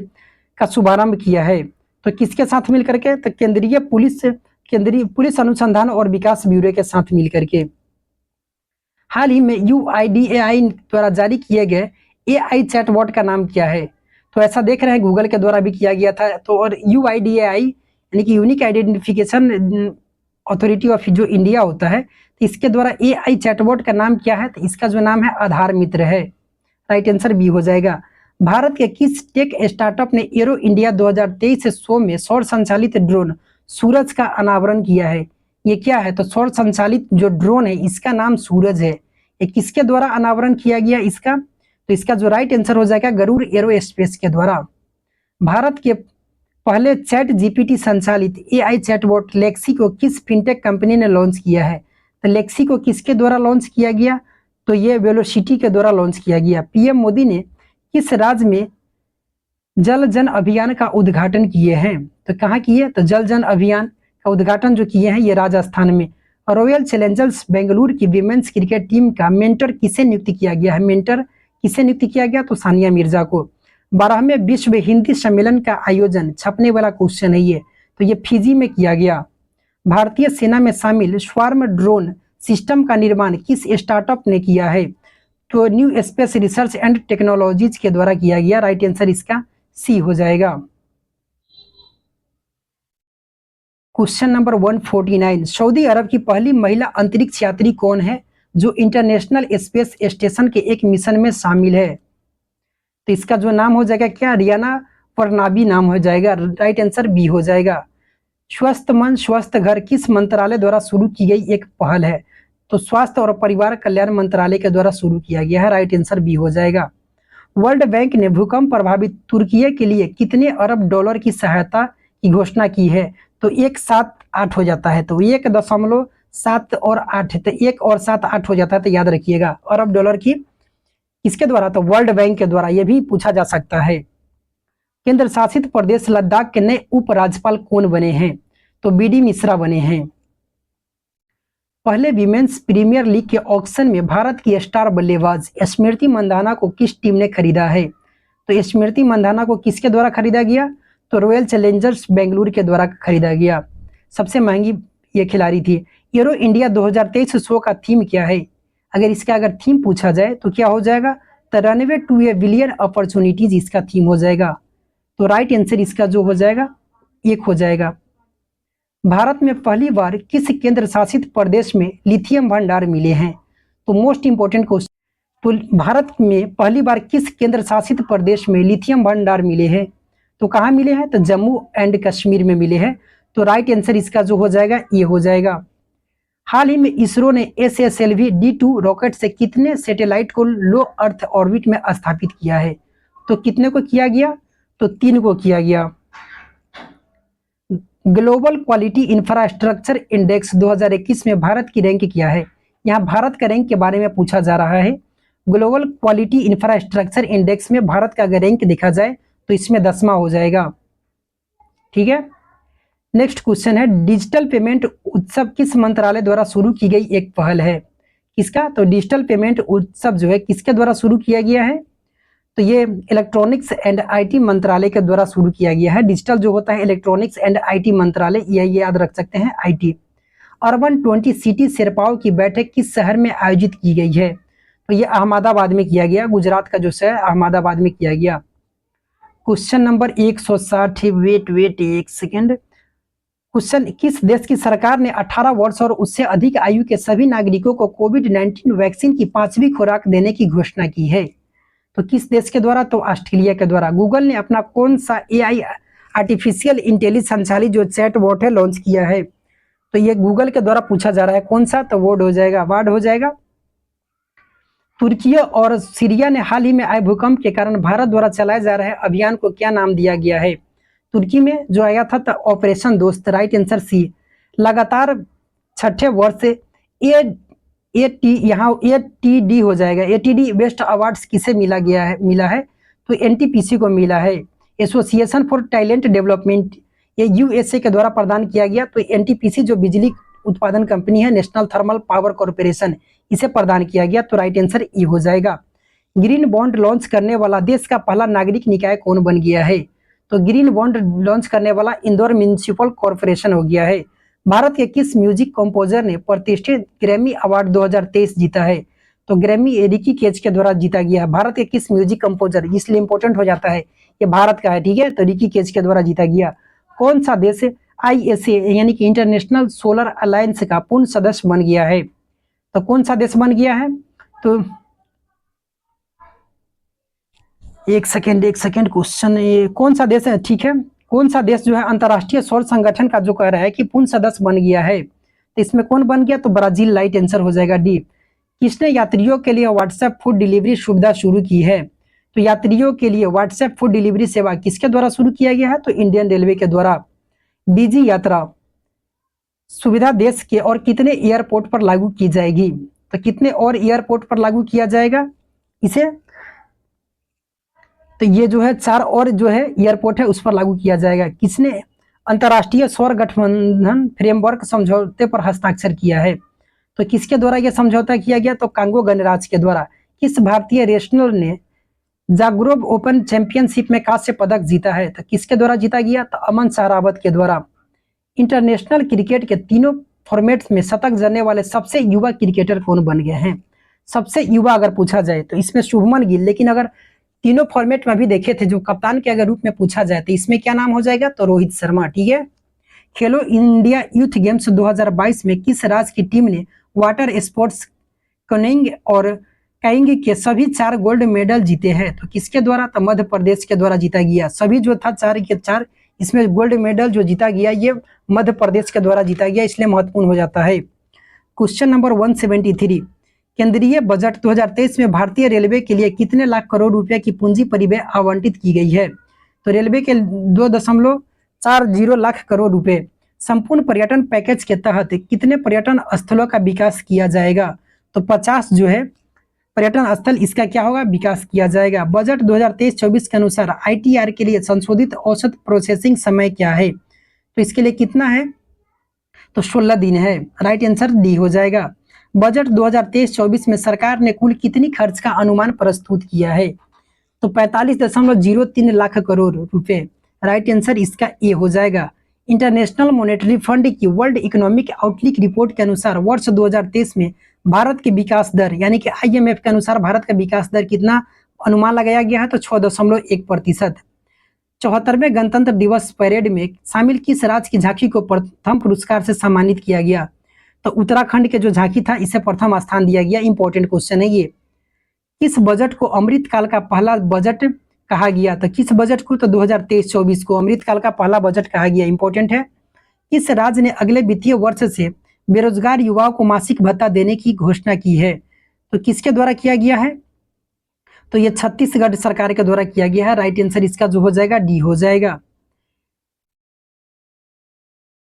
का शुभारंभ किया है? तो किसके साथ मिलकर के? तो केंद्रीय पुलिस अनुसंधान और विकास ब्यूरो के साथ मिलकर के। हाल ही में UIDAI द्वारा जारी किए गए AI चैटबॉट का नाम क्या है? तो ऐसा देख रहे हैं गूगल के द्वारा भी किया गया था। तो और UIDAI यानी कि यूनिक आइडेंटिफिकेशन अथॉरिटी ऑफ जो इंडिया होता है, तो इसके द्वारा AI चैटबॉट का नाम क्या है? तो इसका जो नाम है आधार मित्र है। राइट आंसर बी हो जाएगा। भारत के किस टेक स्टार्टअप ने एरो इंडिया 2023 शो में सौर संचालित ड्रोन सूरज का अनावरण किया है? ये क्या है? तो सौर संचालित जो ड्रोन है इसका नाम सूरज है। ये किसके द्वारा अनावरण किया गया इसका? तो इसका जो राइट आंसर हो जाएगा गरुड़ एरो स्पेस के द्वारा। भारत के पहले चैट जीपीटी संचालित एआई चैटबॉट लेक्सी को किस फिनटेक कंपनी ने लॉन्च किया है? तो लेक्सी को किसके द्वारा लॉन्च किया गया? तो ये वेलोसिटी के द्वारा लॉन्च किया गया। पीएम मोदी ने किस राज्य में जल जन अभियान का उद्घाटन किए हैं? तो कहाँ किए? तो जल जन अभियान का उद्घाटन जो किए हैं ये राजस्थान में। रॉयल चैलेंजर्स बेंगलुरु की विमेन्स क्रिकेट टीम का मेंटर किसे नियुक्त किया गया है? मेंटर किसे नियुक्त किया गया? तो सानिया मिर्जा को। 12वें विश्व हिंदी सम्मेलन का आयोजन, छपने वाला क्वेश्चन है ये, तो ये फिजी में किया गया। भारतीय सेना में शामिल स्वार्म ड्रोन सिस्टम का निर्माण किस स्टार्टअप ने किया है? तो new space research and technologies के द्वारा किया गया। राइट आंसर इसका सी हो जाएगा। क्वेश्चन नंबर 149, सऊदी अरब की पहली महिला अंतरिक्ष यात्री कौन है जो इंटरनेशनल स्पेस स्टेशन के एक मिशन में शामिल है? तो इसका जो नाम हो जाएगा क्या? रियाना फरनाबी नाम हो जाएगा। राइट आंसर बी हो जाएगा। स्वस्थ मन स्वस्थ घर किस मंत्रालय द्वारा शुरू की गई एक पहल है? तो स्वास्थ्य और परिवार कल्याण मंत्रालय के द्वारा शुरू किया गया है। राइट आंसर बी हो जाएगा। वर्ल्ड बैंक ने भूकंप प्रभावित तुर्की के लिए कितने अरब डॉलर की सहायता की घोषणा की है? तो 1.78 हो जाता है। तो 1.7 और 8, तो 1 और 7 8 हो जाता है। तो याद रखिएगा अरब डॉलर की किसके द्वारा? तो वर्ल्ड बैंक के द्वारा। यह भी पूछा जा सकता है। केंद्र शासित प्रदेश लद्दाख के नए उपराज्यपाल कौन बने हैं? तो बीडी मिश्रा बने हैं। पहले विमेन्स प्रीमियर लीग के ऑक्शन में भारत की स्टार बल्लेबाज स्मृति मंधाना को किस टीम ने खरीदा है? तो स्मृति मंधाना को किसके द्वारा खरीदा गया? तो रॉयल चैलेंजर्स बेंगलुरु के द्वारा खरीदा गया। सबसे महंगी ये खिलाड़ी थी। एरो इंडिया 2023 शो का थीम क्या है? अगर थीम पूछा जाए तो क्या हो जाएगा? The runway to a billion opportunities इसका थीम हो जाएगा। तो राइट आंसर इसका जो हो जाएगा 1 हो जाएगा। भारत में पहली बार किस केंद्र शासित प्रदेश में लिथियम भंडार मिले हैं? तो मोस्ट इंपोर्टेंट क्वेश्चन, तो भारत में पहली बार किस केंद्र शासित प्रदेश में लिथियम भंडार मिले हैं? तो कहाँ मिले हैं? तो जम्मू एंड कश्मीर में मिले हैं। तो राइट आंसर इसका जो हो जाएगा ये हो जाएगा। हाल ही में इसरो ने SSLV D2 रॉकेट से कितने सैटेलाइट को लो अर्थ ऑर्बिट में स्थापित किया है? तो कितने को किया गया? तो 3 को किया गया। ग्लोबल क्वालिटी इंफ्रास्ट्रक्चर इंडेक्स 2021 में भारत की रैंक क्या है? यहाँ भारत का रैंक के बारे में पूछा जा रहा है। ग्लोबल क्वालिटी इंफ्रास्ट्रक्चर इंडेक्स में भारत का अगर रैंक देखा जाए तो इसमें 10वां हो जाएगा। ठीक है। नेक्स्ट क्वेश्चन है, डिजिटल पेमेंट उत्सव किस मंत्रालय द्वारा शुरू की गई एक पहल है? किसका? तो डिजिटल पेमेंट उत्सव जो है किसके द्वारा शुरू किया गया है? तो ये इलेक्ट्रॉनिक्स एंड आईटी मंत्रालय के द्वारा शुरू किया गया है। डिजिटल जो होता है इलेक्ट्रॉनिक्स एंड आईटी मंत्रालय, ये याद रख सकते हैं आईटी। अर्बन 20 सिटी शेरपाओं की बैठक किस शहर में आयोजित की गई है? तो ये अहमदाबाद में किया गया। गुजरात का जो शहर अहमदाबाद में किया गया। क्वेश्चन नंबर 160, वेट एक सेकेंड। क्वेश्चन, किस देश की सरकार ने 18 वर्ष और उससे अधिक आयु के सभी नागरिकों को कोविड-19 वैक्सीन की 5वीं खुराक देने की घोषणा की है? तो किस देश के द्वारा? तो ऑस्ट्रेलिया के द्वारा। गूगल ने अपना कौन सा एआई आर्टिफिशियल इंटेलिजेंस संचालित जो चैट बॉट है लॉन्च किया है? तो ये गूगल के द्वारा पूछा जा रहा है। कौन सा? तो वर्ड हो जाएगा। तुर्की और सीरिया ने हाल ही में आए भूकंप के कारण भारत द्वारा चलाए जा रहे अभियान को क्या नाम दिया गया है? तुर्की में जो आया था तो operation Dost. Right answer C. लगातार 6ठे वर्ष ATD हो जाएगा। ATD बेस्ट अवार्ड्स किसे मिला है? तो NTPC को मिला है। एसोसिएशन फॉर टैलेंट डेवलपमेंट, ये USA के द्वारा प्रदान किया गया। तो NTPC जो बिजली उत्पादन कंपनी है, नेशनल थर्मल पावर कॉर्पोरेशन, इसे प्रदान किया गया। तो राइट आंसर ई हो जाएगा। ग्रीन बॉन्ड लॉन्च करने वाला देश का पहला नागरिक निकाय कौन बन गया है? तो ग्रीन बॉन्ड लॉन्च करने वाला इंदौर म्यूनिसिपल कॉर्पोरेशन हो गया है। भारत के किस म्यूजिक कंपोजर ने प्रतिष्ठित ग्रैमी अवार्ड 2023 जीता है? तो ग्रैमी रिकी केज के द्वारा जीता गया है। भारत के किस म्यूजिक कंपोजर, इसलिए इंपॉर्टेंट हो जाता है, ये भारत का है। ठीक है, तो रिकी केज के द्वारा जीता गया। कौन सा देश ISA यानी कि इंटरनेशनल सोलर अलायंस का पूर्ण सदस्य बन गया है? तो कौन सा देश बन गया है? तो एक सेकेंड क्वेश्चन, ये कौन सा देश है, ठीक है, कौन सा देश जो है अंतर्राष्ट्रीय सौर संगठन का जो कह रहा है कि पूर्ण सदस्य बन गया है, तो इसमें कौन बन गया, तो ब्राजील राइट आंसर हो जाएगा डी। किसने यात्रियों के लिए व्हाट्सएप फूड डिलीवरी सुविधा शुरू की है, तो यात्रियों के लिए व्हाट्सएप फूड डिलीवरी सेवा किसके द्वारा शुरू किया गया है, तो इंडियन रेलवे के द्वारा। डीजी यात्रा सुविधा देश के और कितने एयरपोर्ट पर लागू की जाएगी, तो कितने और एयरपोर्ट पर लागू किया जाएगा इसे, तो ये जो है 4 और जो है एयरपोर्ट है उस पर लागू किया जाएगा। किसने अंतर्राष्ट्रीय सौर गठबंधन फ्रेमवर्क समझौते पर हस्ताक्षर किया है, तो किसके द्वारा यह समझौता किया गया, तो कांगो गणराज्य के द्वारा। किस भारतीय रेसलर ने जाग्रोब ओपन चैंपियनशिप में कांस्य पदक जीता है, तो किसके द्वारा जीता गया, तो अमन सहरावत के द्वारा। इंटरनेशनल क्रिकेट के तीनों फॉर्मेट्स में शतक जड़ने वाले सबसे युवा क्रिकेटर कौन बन गए हैं, सबसे युवा अगर पूछा जाए तो इसमें शुभमन गिल, लेकिन अगर तीनों फॉर्मेट में भी देखे थे जो कप्तान के अगर रूप में पूछा जाए तो इसमें क्या नाम हो जाएगा, तो रोहित शर्मा, ठीक है। खेलो इंडिया यूथ गेम्स 2022 में किस राज्य की टीम ने वाटर स्पोर्ट्स कनिंग और काइंग के सभी 4 गोल्ड मेडल जीते हैं, तो किसके द्वारा, तो मध्य प्रदेश के द्वारा जीता गया। सभी जो था 4 के 4, इसमें गोल्ड मेडल जो जीता गया ये मध्य प्रदेश के द्वारा जीता गया, इसलिए महत्वपूर्ण हो जाता है। क्वेश्चन नंबर 173, केंद्रीय बजट 2023 में भारतीय रेलवे के लिए कितने लाख करोड़ रुपए की पूंजी परिव्यय आवंटित की गई है, तो रेलवे के 2.40 लाख करोड़ रुपए। संपूर्ण पर्यटन पैकेज के तहत कितने पर्यटन स्थलों का विकास किया जाएगा, तो 50 जो है पर्यटन स्थल इसका क्या होगा, विकास किया जाएगा। बजट 2023-24 के अनुसार ITR के लिए संशोधित औसत प्रोसेसिंग समय क्या है, तो इसके लिए कितना है, तो 16 दिन है, राइट आंसर डी हो जाएगा। बजट 2023-24 में सरकार ने कुल कितनी खर्च का अनुमान प्रस्तुत किया है, तो 45.03 लाख करोड़ रुपए, राइट आंसर इसका ए हो जाएगा। इंटरनेशनल मॉनेटरी फंड की वर्ल्ड इकोनॉमिक आउटलुक रिपोर्ट के अनुसार वर्ष 2023 में भारत की विकास दर यानी कि IMF के अनुसार भारत का विकास दर कितना अनुमान लगाया गया है, तो 6.1%। 74वें गणतंत्र दिवस परेड में शामिल किस राज्य की झांकी को प्रथम पुरस्कार से सम्मानित किया गया, तो उत्तराखंड के जो झांकी था इसे प्रथम स्थान दिया गया। इंपॉर्टेंट क्वेश्चन है ये। किस बजट को अमृतकाल का पहला बजट कहा गया, तो किस बजट को, तो 2023-24 को अमृतकाल का पहला बजट कहा गया। इंपॉर्टेंट है। किस राज्य ने अगले वित्तीय वर्ष से बेरोजगार युवाओं को मासिक भत्ता देने की घोषणा की है, तो किसके द्वारा किया गया है, तो ये छत्तीसगढ़ सरकार के द्वारा किया गया है। राइट आंसर इसका जो हो जाएगा डी हो जाएगा।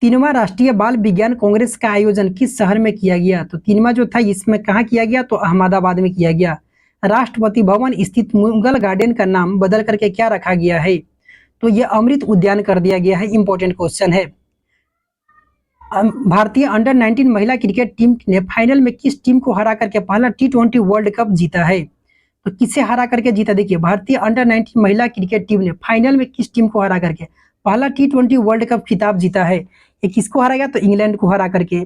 3वां राष्ट्रीय बाल विज्ञान कांग्रेस का आयोजन किस शहर में किया गया, तो 3वां जो था इसमें कहाँ किया गया, तो अहमदाबाद में किया गया। राष्ट्रपति भवन स्थित मुगल गार्डन का नाम बदल करके क्या रखा गया है, तो ये अमृत उद्यान कर दिया गया है। इंपॉर्टेंट क्वेश्चन है। भारतीय अंडर 19 महिला क्रिकेट टीम ने फाइनल में किस टीम को हरा करके पहला T20 वर्ल्ड कप जीता है, तो किसे हरा करके जीता, देखिए भारतीय अंडर 19 महिला क्रिकेट टीम ने फाइनल में किस टीम को हरा करके पहला T20 वर्ल्ड कप खिताब जीता है। ये किसको हरा गया, तो इंग्लैंड को हरा करके।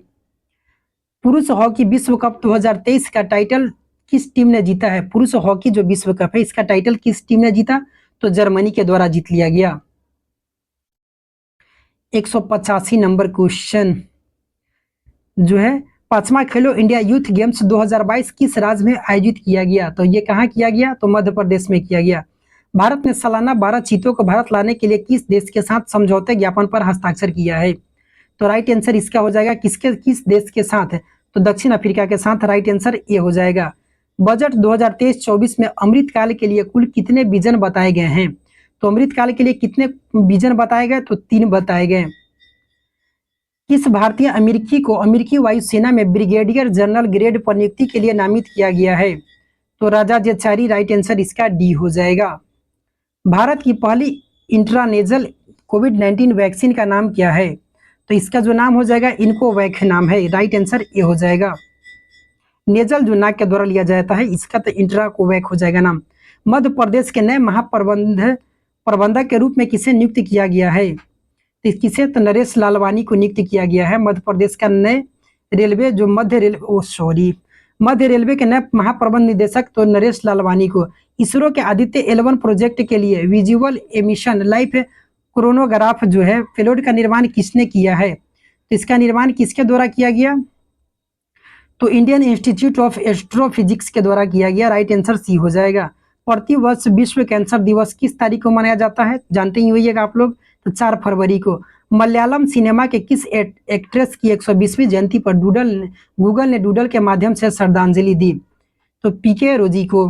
पुरुष हॉकी विश्व कप 2023 का टाइटल किस टीम ने जीता है, पुरुष हॉकी जो विश्व कप है इसका टाइटल किस टीम ने जीता, तो जर्मनी के द्वारा जीत लिया गया। 185 नंबर क्वेश्चन जो है, 5वां खेलो इंडिया यूथ गेम्स 2022 किस राज्य में आयोजित किया गया, तो ये कहाँ किया गया, तो मध्य प्रदेश में किया गया। भारत ने सालाना 12 चीतों को भारत लाने के लिए किस देश के साथ समझौते ज्ञापन पर हस्ताक्षर किया है, तो राइट आंसर इसका हो जाएगा किस देश के साथ, तो दक्षिण अफ्रीका के साथ। राइट आंसर ये हो जाएगा। बजट 2023-24 में अमृतकाल के लिए कुल कितने विजन बताए गए हैं, तो अमृतकाल के लिए कितने विजन बताए गए, तो 3 बताए गए। किस भारतीय अमेरिकी को अमेरिकी वायुसेना में ब्रिगेडियर जनरल ग्रेड पर नियुक्ति के लिए नामित किया गया है, तो राजा जेचारी। राइट आंसर इसका डी हो जाएगा। भारत की पहली इंट्रानेजल कोविड-19 वैक्सीन का नाम क्या है, तो इसका जो नाम हो जाएगा इनकोवैक नाम है। राइट आंसर ये हो जाएगा। नेजल जो नाक के द्वारा लिया जाता है इसका तो इंट्राकोवैक हो जाएगा नाम। मध्य प्रदेश के नए प्रबंधक के रूप में किसे नियुक्त किया गया है, तो किसे, तो नरेश लालवानी को नियुक्त किया गया है। मध्य प्रदेश का नए रेलवे जो मध्य रेलवे के नए महाप्रबंध निदेशक तो नरेश लालवानी को। इसरो के आदित्य L1 प्रोजेक्ट के लिए विजुअल एमिशन लाइफ क्रोनोग्राफ जो है पेलोड का निर्माण किसने किया है, तो इसका निर्माण किसके द्वारा किया गया, तो इंडियन इंस्टीट्यूट ऑफ एस्ट्रोफिजिक्स के द्वारा किया गया। राइट आंसर सी हो जाएगा। प्रतिवर्ष विश्व कैंसर दिवस किस तारीख को मनाया जाता है, जानते ही होइएगा आप लोग, तो 4 फरवरी को। मलयालम सिनेमा के किस एक्ट्रेस की 120वीं जयंती पर गूगल ने डूडल के माध्यम से श्रद्धांजलि दी, तो पीके रोजी को।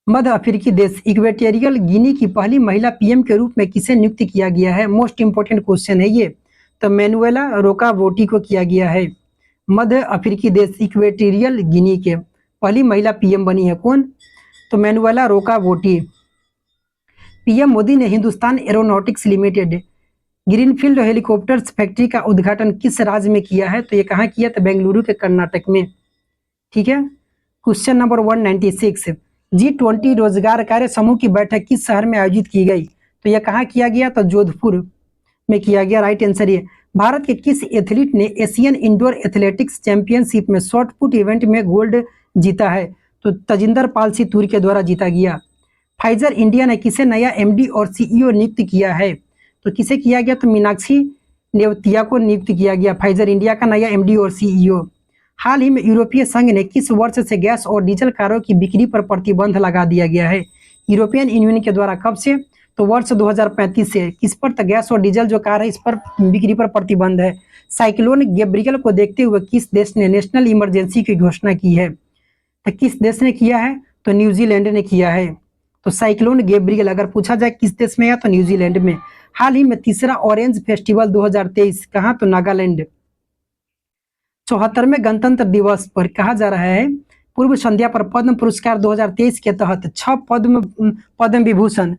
मध्य अफ्रीकी देश इक्वेटोरियल गिनी की पहली महिला पीएम के रूप में किसे नियुक्त किया गया है, मोस्ट इंपोर्टेंट क्वेश्चन है ये, तो मैनुएला रोकावोटी को किया गया है। मध्य अफ्रीकी देश इक्वेटोरियल गिनी के पहली महिला पीएम बनी है कौन, तो मैनुएला रोकावोटी। पीएम मोदी ने Hindustan aeronautics limited greenfield helicopters factory का उद्घाटन किस राज्य में किया है, तो ये कहाँ किया, तो बेंगलुरु के कर्नाटक में। ठीक है, क्वेश्चन नंबर 196, G20 रोजगार कार्य समूह की बैठक किस शहर में आयोजित की गई, तो यह कहाँ किया गया, तो जोधपुर में किया गया। राइट आंसर ये। भारत के किस एथलीट ने एशियन इंडोर एथलेटिक्स चैंपियनशिप में शॉर्ट पुट इवेंट में गोल्ड जीता है, तो तजिंदर पाल सिंह के द्वारा जीता गया। फाइजर इंडिया ने किसे नया एमडी और सीईओ नियुक्त किया है, तो किसे किया गया, तो मीनाक्षी नेवतिया को नियुक्त किया गया फाइजर इंडिया का नया एमडी और सीईओ। हाल ही में यूरोपीय संघ ने किस वर्ष से गैस और डीजल कारों की बिक्री पर प्रतिबंध लगा दिया गया है, यूरोपियन यूनियन के द्वारा, कब से, तो वर्ष 2035 से। किस पर, तो गैस और डीजल जो कार है इस पर बिक्री पर प्रतिबंध है। साइक्लोन गैब्रियल को देखते हुए किस देश ने नेशनल इमरजेंसी की घोषणा की है, तो किस देश ने किया है, तो न्यूजीलैंड ने किया है। तो साइक्लोन गैब्रियल अगर पूछा जाए किस देश में है, तो न्यूजीलैंड में। हाल ही में तीसरा ऑरेंज फेस्टिवल 2023 कहाँ, तो नागालैंड। 74वें गणतंत्र दिवस पर कहा जा रहा है पूर्व संध्या पर पद्म पुरस्कार 2023 के तहत 6 पद्म विभूषण,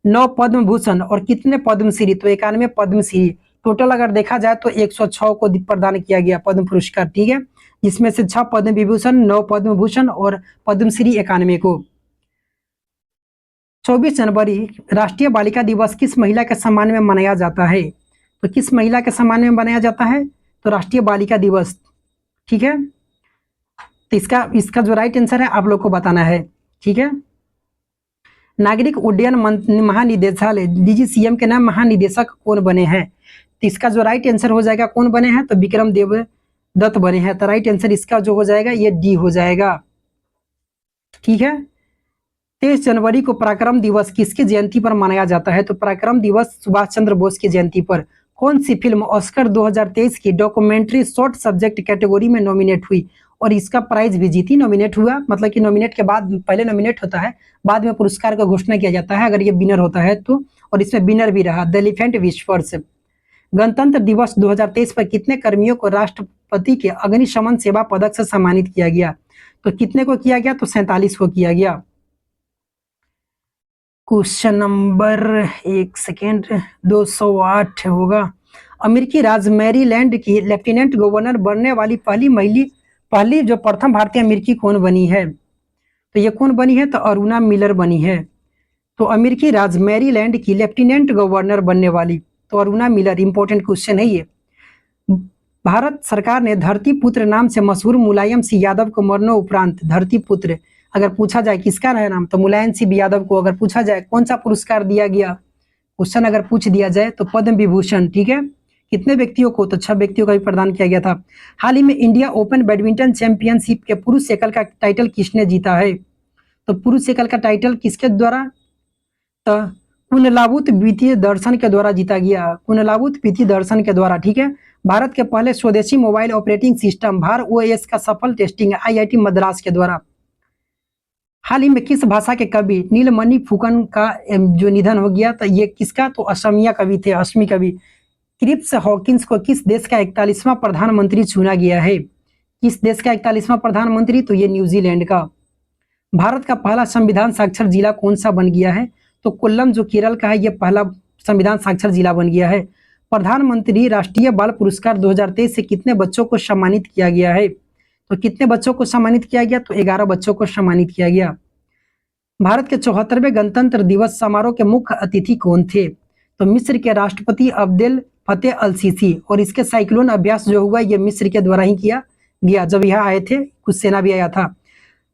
9 पद्म भूषण और कितने पद्मश्री, तो 91 पद्मश्री। टोटल अगर देखा जाए तो 106 को प्रदान किया गया पद्म पुरस्कार। ठीक है, जिसमें से 6 पद्म विभूषण, 9 पद्म भूषण और पद्मश्री 91 को। 24 जनवरी राष्ट्रीय बालिका दिवस किस महिला के सम्मान में मनाया जाता है, तो किस महिला के सम्मान में मनाया जाता है, तो राष्ट्रीय बालिका दिवस। ठीक है, तो इसका जो राइट आंसर है आप लोग को बताना है। ठीक है, नागरिक उड्डयन महानिदेशालय डीजीसीएम के नाम महानिदेशक कौन बने हैं, तो इसका जो राइट आंसर हो जाएगा कौन बने हैं, तो विक्रम देव दत्त बने हैं। तो राइट आंसर इसका जो हो जाएगा ये डी हो जाएगा। ठीक है, 23 जनवरी को पराक्रम दिवस किसकी जयंती पर मनाया जाता है, तो पराक्रम दिवस सुभाष चंद्र बोस की जयंती पर। कौन सी फिल्म ऑस्कर 2023 की डॉक्यूमेंट्री शॉर्ट सब्जेक्ट कैटेगरी में नॉमिनेट हुई और इसका प्राइज भी जीती, नॉमिनेट हुआ, मतलब कि नॉमिनेट के बाद पहले नॉमिनेट होता है, बाद में पुरस्कार का घोषणा किया जाता है अगर ये विनर होता है तो, और इसमें विनर भी रहा द एलिफेंट विस्पर्स। गणतंत्र दिवस 2023 पर कितने कर्मियों को राष्ट्रपति के अग्निशमन सेवा पदक से सम्मानित किया गया, तो कितने को किया गया, तो 47 को किया गया। क्वेश्चन नंबर 208 होगा। अमेरिकी राज्य मैरीलैंड की लेफ्टिनेंट गवर्नर बनने वाली पहली जो प्रथम भारतीय अमेरिकी कौन बनी है, तो ये कौन बनी है, तो अरुणा मिलर बनी है। तो अमेरिकी राज्य मैरीलैंड की लेफ्टिनेंट गवर्नर बनने वाली, तो अरुणा मिलर। इंपॉर्टेंट क्वेश्चन है ये। भारत सरकार ने धरती पुत्र नाम से मशहूर मुलायम सिंह यादव को मरणोपरांत धरती पुत्र अगर पूछा जाए किसका है नाम, तो मुलायम सिंह यादव को अगर पूछा जाए कौन सा पुरस्कार दिया गया, क्वेश्चन अगर पूछ दिया जाए तो पद्म विभूषण। ठीक है, कितने व्यक्तियों को, तो 6 व्यक्तियों का भी प्रदान किया गया था। हाल ही में इंडिया ओपन बैडमिंटन चैंपियनशिप के पुरुष एकल का टाइटल किसने जीता है, तो पुरुष एकल का टाइटल किसके द्वारा, तो कुनलावुत वित्तीय दर्शन के द्वारा जीता गया, कुनलावुत वित्तीय दर्शन के द्वारा। ठीक है, भारत के पहले स्वदेशी मोबाइल ऑपरेटिंग सिस्टम भार ओएस का सफल टेस्टिंग आईआईटी मद्रास के द्वारा। हाल ही में किस भाषा के कवि नीलमणि फुकन का जो निधन हो गया, तो ये किसका, तो असमिया कवि थे, असमी कवि। क्रिप्स हॉकिंस को किस देश का 41वां प्रधानमंत्री चुना गया है, किस देश का 41वां प्रधानमंत्री, तो ये न्यूजीलैंड का। भारत का पहला संविधान साक्षर जिला कौन सा बन गया है, तो कोल्लम जो केरल का है ये पहला संविधान साक्षर जिला बन गया है। प्रधानमंत्री राष्ट्रीय बाल पुरस्कार 2023 से कितने बच्चों को सम्मानित किया गया है, तो कितने बच्चों को सम्मानित किया गया, तो 11 बच्चों को सम्मानित किया गया। भारत के 74वें गणतंत्र दिवस समारोह के मुख्य अतिथि कौन थे, तो मिस्र के राष्ट्रपति अब्देल फतेह अल सीसी। और इसके साइक्लोन अभ्यास जो हुआ ये मिस्र के द्वारा ही किया गया, जब यहाँ आए थे कुछ सेना भी आया था।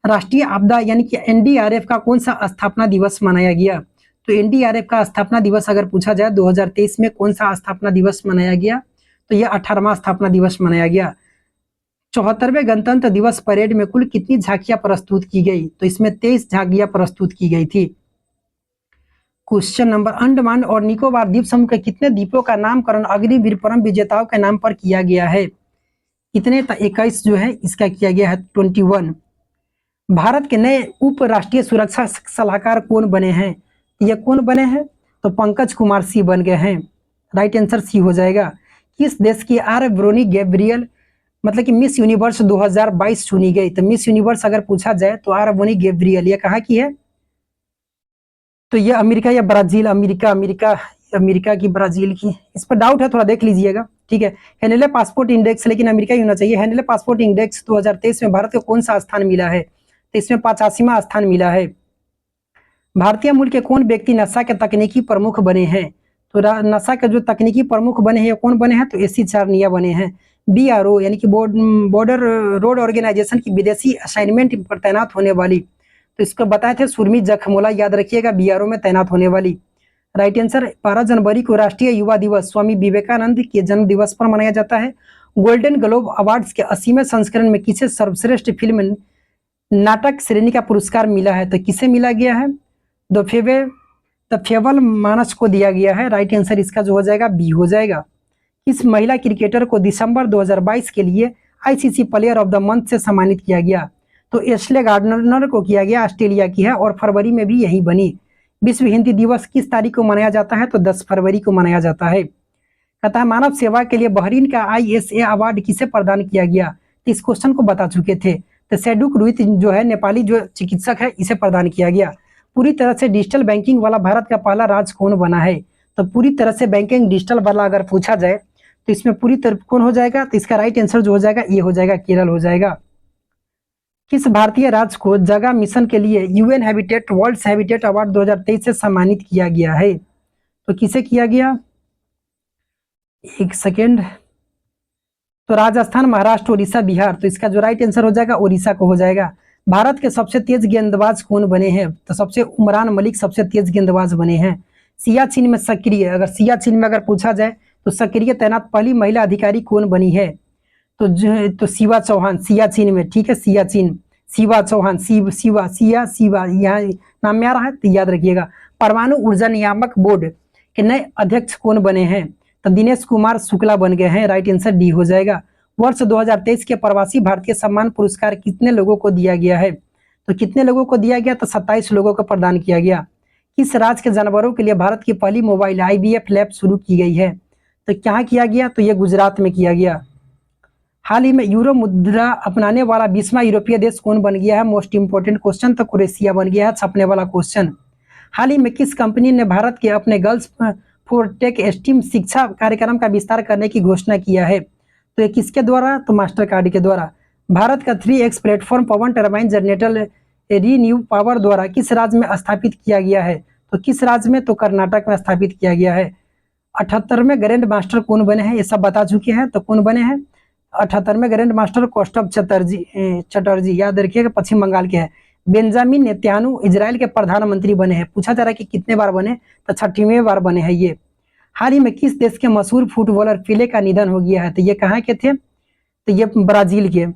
राष्ट्रीय आपदा यानी कि एनडीआरएफ का कौन सा स्थापना दिवस मनाया गया, तो एनडीआरएफ का स्थापना दिवस अगर पूछा जाए 2023 में कौन सा स्थापना दिवस मनाया गया, तो यह 18वां स्थापना दिवस मनाया गया। 74वें गणतंत्र दिवस परेड में कुल कितनी झांकियां प्रस्तुत की गई? तो इसमें 23 झांकियां प्रस्तुत की गई थी। क्वेश्चन नंबर, अंडमान और निकोबार द्वीप समूह के कितने द्वीपों का नामकरण अग्निवीर परम विजेताओं के नाम पर किया गया है? कितने? 21 जो है इसका किया गया है, 21। भारत के नए उप राष्ट्रीय सुरक्षा सलाहकार कौन बने हैं? ये कौन बने हैं? तो पंकज कुमार सी बन गए हैं। राइट आंसर सी हो जाएगा। किस देश की आर ब्रोनी गैब्रियल मतलब कि मिस यूनिवर्स 2022 चुनी गई? तो मिस यूनिवर्स अगर पूछा जाए तो आर ब्रोनी गैब्रियल ये कहाँ की है? तो ये अमेरिका या ब्राजील? अमेरिका की, ब्राजील की, इस पर डाउट है, थोड़ा देख लीजिएगा। ठीक है। हेनेले पासपोर्ट इंडेक्स, लेकिन अमेरिका ही होना चाहिए। हेनेले पासपोर्ट इंडेक्स 2023 में भारत को कौन सा स्थान मिला है? तो इसमें 85वां स्थान मिला है। भारतीय मूल के कौन व्यक्ति नशा के तकनीकी प्रमुख बने हैं? तो नशा के जो तकनीकी प्रमुख बने हैं ये कौन बने हैं? तो एसी चारनिया बने हैं। BRO यानी कि बॉर्डर रोड ऑर्गेनाइजेशन की विदेशी असाइनमेंट पर तैनात होने वाली, तो इसको बताए थे सुरमी जखमोला, याद रखिएगा, BRO में तैनात होने वाली। Right answer. 12 जनवरी को राष्ट्रीय युवा दिवस स्वामी विवेकानंद के जन्म दिवस पर मनाया जाता है। गोल्डन ग्लोब अवार्ड्स के 80वें संस्करण में किसे सर्वश्रेष्ठ फिल्म नाटक श्रेणी का पुरस्कार मिला है? तो किसे मिला गया है? द फेबल मानस को दिया गया है। राइट आंसर इसका जो हो जाएगा बी हो जाएगा। किस महिला क्रिकेटर को दिसंबर 2022 के लिए ICC player of the month से सम्मानित किया गया? तो एशले गार्डनर को किया गया, ऑस्ट्रेलिया की है, और फरवरी में भी यही बनी। विश्व हिंदी दिवस किस तारीख को मनाया जाता है? तो 10 फरवरी को मनाया जाता है। कहता है मानव सेवा के लिए बहरीन का ISA अवार्ड किसे प्रदान किया गया? तो इस क्वेश्चन को बता चुके थे। तो सैडुक रुइत जो है नेपाली जो चिकित्सक है, इसे प्रदान किया गया। पूरी तरह से डिजिटल बैंकिंग वाला भारत का पहला राज्य कौन बना है? तो पूरी तरह से बैंकिंग डिजिटल वाला अगर पूछा जाए तो इसमें पूरी तरह कौन हो जाएगा? तो इसका राइट आंसर जो हो जाएगा ये हो जाएगा, केरल हो जाएगा। किस भारतीय राज्य को जगह मिशन के लिए UN habitat world habitat award 2023 से सम्मानित किया गया है? तो किसे किया गया? एक सेकेंड। तो राजस्थान, महाराष्ट्र, उड़ीसा, बिहार। तो इसका जो राइट आंसर हो जाएगा उड़ीसा को हो जाएगा। भारत के सबसे तेज गेंदबाज कौन बने हैं? तो सबसे उमरान मलिक सबसे तेज गेंदबाज बने हैं। सियाचिन में सक्रिय, अगर सियाचिन में अगर पूछा जाए तो सक्रिय तैनात पहली महिला अधिकारी कौन बनी है? तो शिवा चौहान, सियाचिन में। ठीक है, सियाचिन, शिवा चौहान, शिवा यहाँ नाम में आ रहा है तो याद रखिएगा। परमाणु ऊर्जा नियामक बोर्ड के नए अध्यक्ष कौन बने हैं? तो दिनेश कुमार शुक्ला बन गए हैं। राइट आंसर डी हो जाएगा। वर्ष 2023 के प्रवासी भारतीय सम्मान पुरस्कार कितने लोगों को दिया गया है? तो कितने लोगों को दिया गया? तो 27 लोगों को प्रदान किया गया। किस राज्य के जानवरों के लिए भारत की पहली मोबाइल IVF लैब शुरू की गई है? तो क्या किया गया? तो यह गुजरात में किया गया। हाल ही में यूरो मुद्रा अपनाने वाला 20वां यूरोपीय देश कौन बन गया है? Most important question. तो क्रोएशिया बन गया है, छपने वाला क्वेश्चन। हाल ही में किस कंपनी ने भारत के अपने गर्ल्स फॉर टेक स्टीम शिक्षा कार्यक्रम का विस्तार करने की घोषणा किया है? तो ये किसके द्वारा? तो मास्टर कार्ड के द्वारा। भारत का 3X प्लेटफॉर्म पवन टर्बाइन जनरेटर रीन्यू पावर द्वारा किस राज्य में स्थापित किया गया है? तो किस राज्य में? तो कर्नाटक में स्थापित किया गया है। 78वें ग्रैंड मास्टर कौन बने हैं? ये सब बता चुके हैं। तो कौन बने हैं 78वें ग्रैंड मास्टर? कौस्तुभ चटर्जी, याद रखिएगा, पश्चिम बंगाल के हैं। बेंजामिन नेतन्याहू इजराइल के प्रधानमंत्री बने हैं। पूछा जा रहा है कि कितने बार बने? तो 6वीं बार बने हैं ये। हाल ही में किस देश के मशहूर फुटबॉलर पेले का निधन हो गया है? तो ये कहाँ के थे? तो ये ब्राजील के।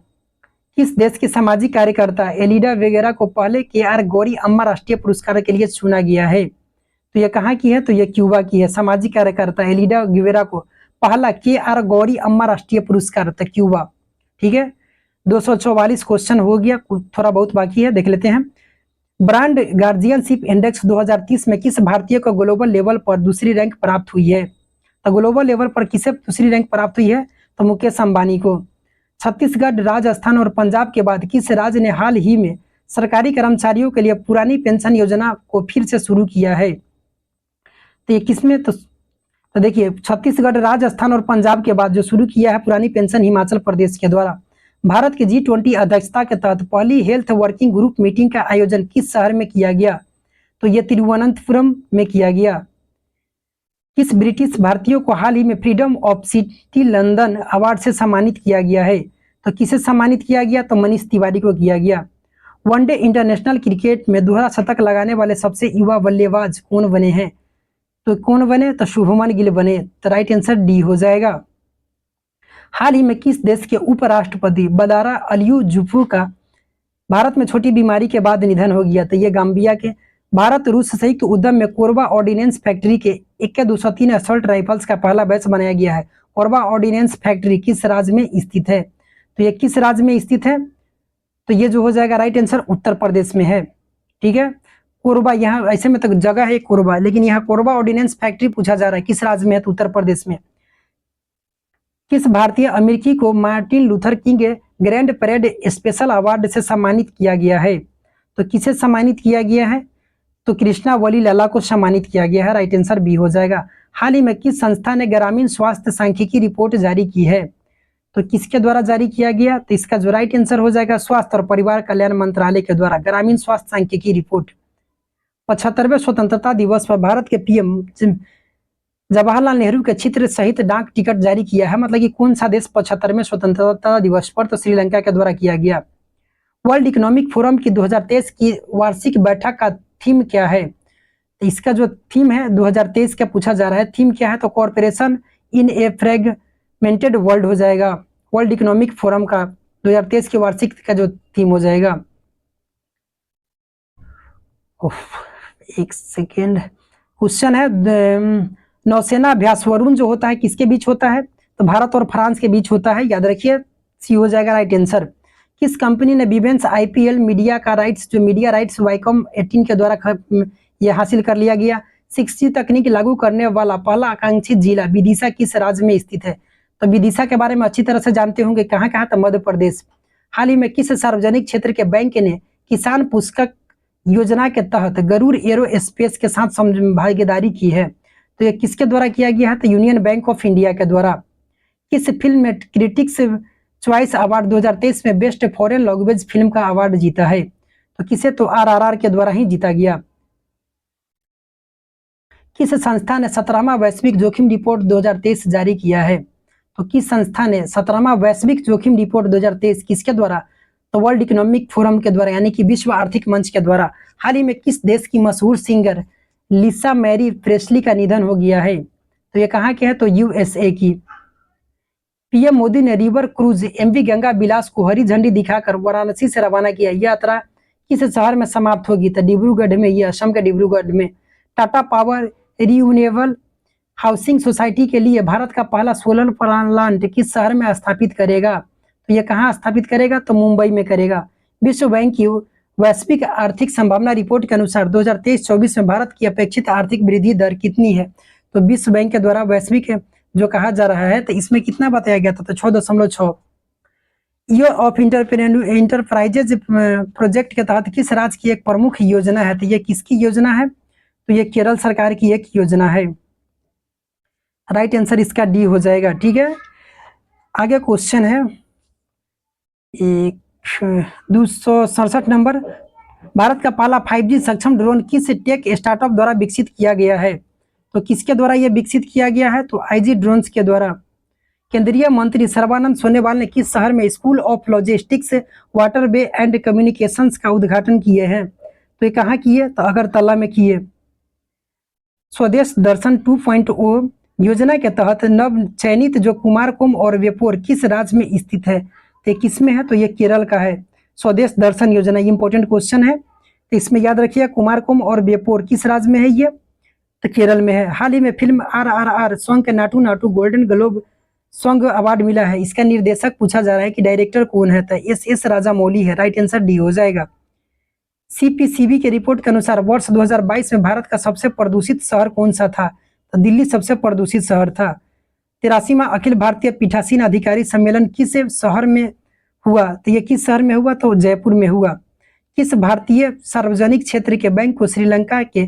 किस देश के सामाजिक कार्यकर्ता एलिडा वेगेरा को पहले KR गौरी अम्मा राष्ट्रीय पुरस्कार के लिए चुना गया है? तो ये कहाँ की है? तो ये क्यूबा की है। सामाजिक कार्यकर्ता एलिडा वेगेरा को पहला KR गौरी अम्मा राष्ट्रीय पुरस्कार, तो क्यूबा। ठीक है, 244 क्वेश्चन हो गया, थोड़ा बहुत बाकी है, देख लेते हैं। ब्रांड गार्जियनशिप इंडेक्स 2030 में किस भारतीय को ग्लोबल लेवल पर दूसरी रैंक प्राप्त हुई है? तो ग्लोबल लेवल पर किसे दूसरी रैंक प्राप्त हुई है? तो मुकेश अंबानी को। छत्तीसगढ़, राजस्थान और पंजाब के बाद किस राज्य ने हाल ही में सरकारी कर्मचारियों के लिए पुरानी पेंशन योजना को फिर से शुरू किया है? तो ये किसमें? तो देखिए, छत्तीसगढ़, राजस्थान और पंजाब के बाद जो शुरू किया है पुरानी पेंशन हिमाचल प्रदेश के द्वारा। भारत के G20 अध्यक्षता के तहत पहली हेल्थ वर्किंग ग्रुप मीटिंग का आयोजन किस शहर में किया गया? तो यह तिरुवनंतपुरम में किया गया। किस ब्रिटिश भारतीयों को हाल ही में freedom of city London award से सम्मानित किया गया है? तो किसे सम्मानित किया गया? तो मनीष तिवारी को किया गया। वनडे इंटरनेशनल क्रिकेट में दोहरा शतक लगाने वाले सबसे युवा बल्लेबाज कौन बने हैं? तो कौन बने? तो शुभमन गिल बने। तो राइट आंसर डी हो जाएगा। हाल ही में किस देश के उपराष्ट्रपति बदारा अलियू जुफू का भारत में छोटी बीमारी के बाद निधन हो गया? तो ये गाम्बिया के। भारत रूस संयुक्त उद्यम में कोरबा ऑर्डिनेंस फैक्ट्री के AK-203 असॉल्ट राइफल्स का पहला बैच बनाया गया है। कोरबा ऑर्डिनेंस फैक्ट्री किस राज्य में स्थित है? तो ये किस राज्य में स्थित है? तो ये जो हो जाएगा राइट आंसर उत्तर प्रदेश में है। ठीक है, कोरबा, यहाँ ऐसे में तो जगह है कोरबा, लेकिन यहाँ कोरबा ऑर्डिनेंस फैक्ट्री पूछा जा रहा है किस राज्य में है? तो उत्तर प्रदेश में। किस भारतीय अमेरिकी को Martin Luther king grand parade special award से सम्मानित किया गया है? तो किसे सम्मानित किया गया है? तो कृष्णा वली लला को सम्मानित किया गया है। राइट आंसर बी हो जाएगा। हाल ही में किस संस्था ने ग्रामीण स्वास्थ्य सांख्यिकी रिपोर्ट जारी की है? तो किसके द्वारा जारी किया गया? तो इसका जो राइट आंसर हो जाएगा स्वास्थ्य और परिवार कल्याण मंत्रालय के द्वारा ग्रामीण स्वास्थ्य सांख्यिकी रिपोर्ट। 75वें स्वतंत्रता दिवस पर भारत के पीएम जवाहरलाल नेहरू के चित्र सहित डाक टिकट जारी किया है। मतलब कि कौन सा देश 75वें स्वतंत्रता दिवस पर? तो श्रीलंका के द्वारा किया गया। वर्ल्ड इकोनॉमिक फोरम की 2023 की वार्षिक बैठक का थीम क्या है? तो इसका जो थीम है 2023 का पूछा जा रहा है, थीम क्या है? तो corporation in a fragmented world हो जाएगा। वर्ल्ड इकोनॉमिक फोरम का 2023 की वार्षिक का जो थीम हो जाएगा। एक सेकेंड, क्वेश्चन है नौसेना अभ्यास वरुण जो होता है किसके बीच होता है? तो भारत और फ्रांस के बीच होता है, याद रखिए, सी हो जाएगा राइट आंसर। किस कंपनी ने विवेंस IPL मीडिया का राइट्स, जो मीडिया राइट्स वाइकॉम 18 के द्वारा ये हासिल कर लिया गया? 6G तकनीक लागू करने वाला पहला आकांक्षी जिला विदिशा किस राज्य में स्थित है? तो विदिशा के बारे में अच्छी तरह से जानते होंगे, कहाँ कहाँ? तो मध्य प्रदेश। हाल ही में किस सार्वजनिक क्षेत्र के बैंक ने किसान पुस्तक योजना के तहत गरुड़ एरोस्पेस के साथ भागीदारी की है? तो ये किसके द्वारा किया गया है? तो यूनियन बैंक ऑफ इंडिया के द्वारा। किस फिल्म में क्रिटिक्स चॉइस अवार्ड 2023 में बेस्ट फॉरेन लैंग्वेज फिल्म का अवार्ड जीता है? तो किसे? तो RRR के द्वारा ही जीता गया। किस संस्था ने 17वां वैश्विक जोखिम रिपोर्ट 2023 जारी किया है? तो किस संस्था ने 17वां वैश्विक जोखिम रिपोर्ट 2023 किसके द्वारा? तो वर्ल्ड इकोनॉमिक फोरम के द्वारा, यानी कि विश्व आर्थिक मंच के द्वारा। हाल ही में किस देश की मशहूर सिंगर लिसा मैरी प्रेस्ली का निधन हो गया है? तो ये कहाँ के है? तो USA की। पीएम मोदी ने river cruise MV Ganga Bilas को हरी झंडी दिखाकर वाराणसी से रवाना किया। यह यात्रा किस शहर में समाप्त होगी? तो डिब्रूगढ़ में, ये असम के डिब्रूगढ़ में। Tata power renewable housing society के लिए भारत का पहला सोलर प्लांट किस शहर में स्थापित करेगा? तो ये कहाँ स्थापित करेगा? तो मुंबई में करेगा। विश्व बैंक की वैश्विक आर्थिक संभावना रिपोर्ट के अनुसार 2023-24 में भारत की अपेक्षित आर्थिक वृद्धि दर कितनी है? तो विश्व बैंक के द्वारा वैश्विक जो कहा जा रहा है, तो इसमें कितना बताया गया था? तो 6.6। ईयर ऑफ इंटरप्राइजेज प्रोजेक्ट के तहत किस राज्य की एक प्रमुख योजना है? तो ये किसकी योजना है? तो ये केरल सरकार की एक योजना है। राइट आंसर इसका डी हो जाएगा। ठीक है, आगे क्वेश्चन है 267 नंबर। भारत का पहला 5G सक्षम ड्रोन किस टेक स्टार्टअप द्वारा विकसित किया गया है? तो किसके द्वारा यह विकसित किया गया है? तो IG ड्रोन्स के द्वारा। केंद्रीय मंत्री सर्बानंद सोनोवाल ने किस शहर में school of logistics waterway and communications का उद्घाटन किए हैं? तो ये कहाँ किए? तो अगरतला में किए। स्वदेश दर्शन 2.0 योजना के तहत नव चयनित जो कुमारकोम और वेपोर किस राज्य में स्थित है? तो किस में है? तो ये केरल का है। स्वदेश दर्शन योजना इंपॉर्टेंट क्वेश्चन है, तो इसमें याद रखिए कुमारकोम और वेपोर किस राज्य में है? ये तो केरल में है। हाल ही में फिल्म RRR सॉन्ग के Naatu Naatu golden globe song award मिला है। इसका निर्देशक पूछा जा रहा है कि डायरेक्टर कौन है? तो SS राजामौली है। राइट आंसर डी हो जाएगा। CPCB के रिपोर्ट के अनुसार वर्ष 2022 में भारत का सबसे प्रदूषित शहर कौन सा था? तो दिल्ली सबसे प्रदूषित शहर था। 83वां अखिल भारतीय पीठासीन अधिकारी सम्मेलन किस शहर में हुआ? तो ये किस शहर में हुआ? तो जयपुर में हुआ। किस भारतीय सार्वजनिक क्षेत्र के बैंक को श्रीलंका के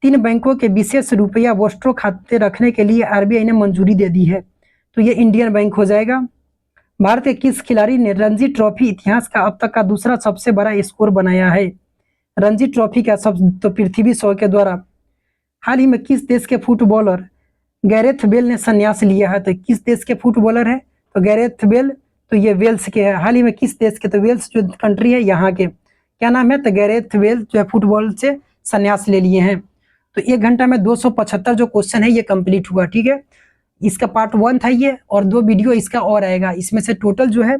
3 बैंकों के विशेष रुपया वोस्ट्रो खाते रखने के लिए RBI ने मंजूरी दे दी है? तो ये इंडियन बैंक हो जाएगा। भारत के किस खिलाड़ी ने रणजी ट्रॉफी इतिहास का अब तक का दूसरा सबसे बड़ा स्कोर बनाया है? रणजी ट्रॉफी का सब तो पृथ्वी शॉ के द्वारा। हाल ही में किस देश के फुटबॉलर गैरेथ बेल ने संन्यास लिया है? तो किस देश के फुटबॉलर है? तो गैरेथ बेल, तो ये वेल्स के है। हाल ही में किस देश के? तो वेल्स जो कंट्री है यहाँ के, क्या नाम है? तो गैरेथ बेल जो है फुटबॉल से संन्यास ले लिए हैं। तो 1 घंटा में 275 जो क्वेश्चन है ये कंप्लीट हुआ। ठीक है, इसका पार्ट 1 था ये, और 2 वीडियो इसका और आएगा। इसमें से टोटल जो है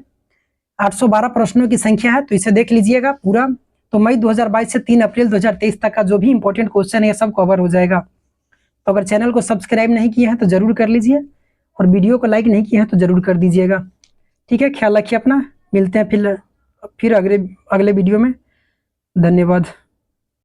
812 प्रश्नों की संख्या है, तो इसे देख लीजिएगा पूरा। तो मई 2022 से 3 अप्रैल 2023 तक का जो भी इंपॉर्टेंट क्वेश्चन है ये सब कवर हो जाएगा। तो अगर चैनल को सब्सक्राइब नहीं किया है तो जरूर कर लीजिए, और वीडियो को लाइक नहीं किया है तो जरूर कर दीजिएगा। ठीक है, ख्याल रखिए अपना, मिलते हैं फिर अगले वीडियो में। धन्यवाद।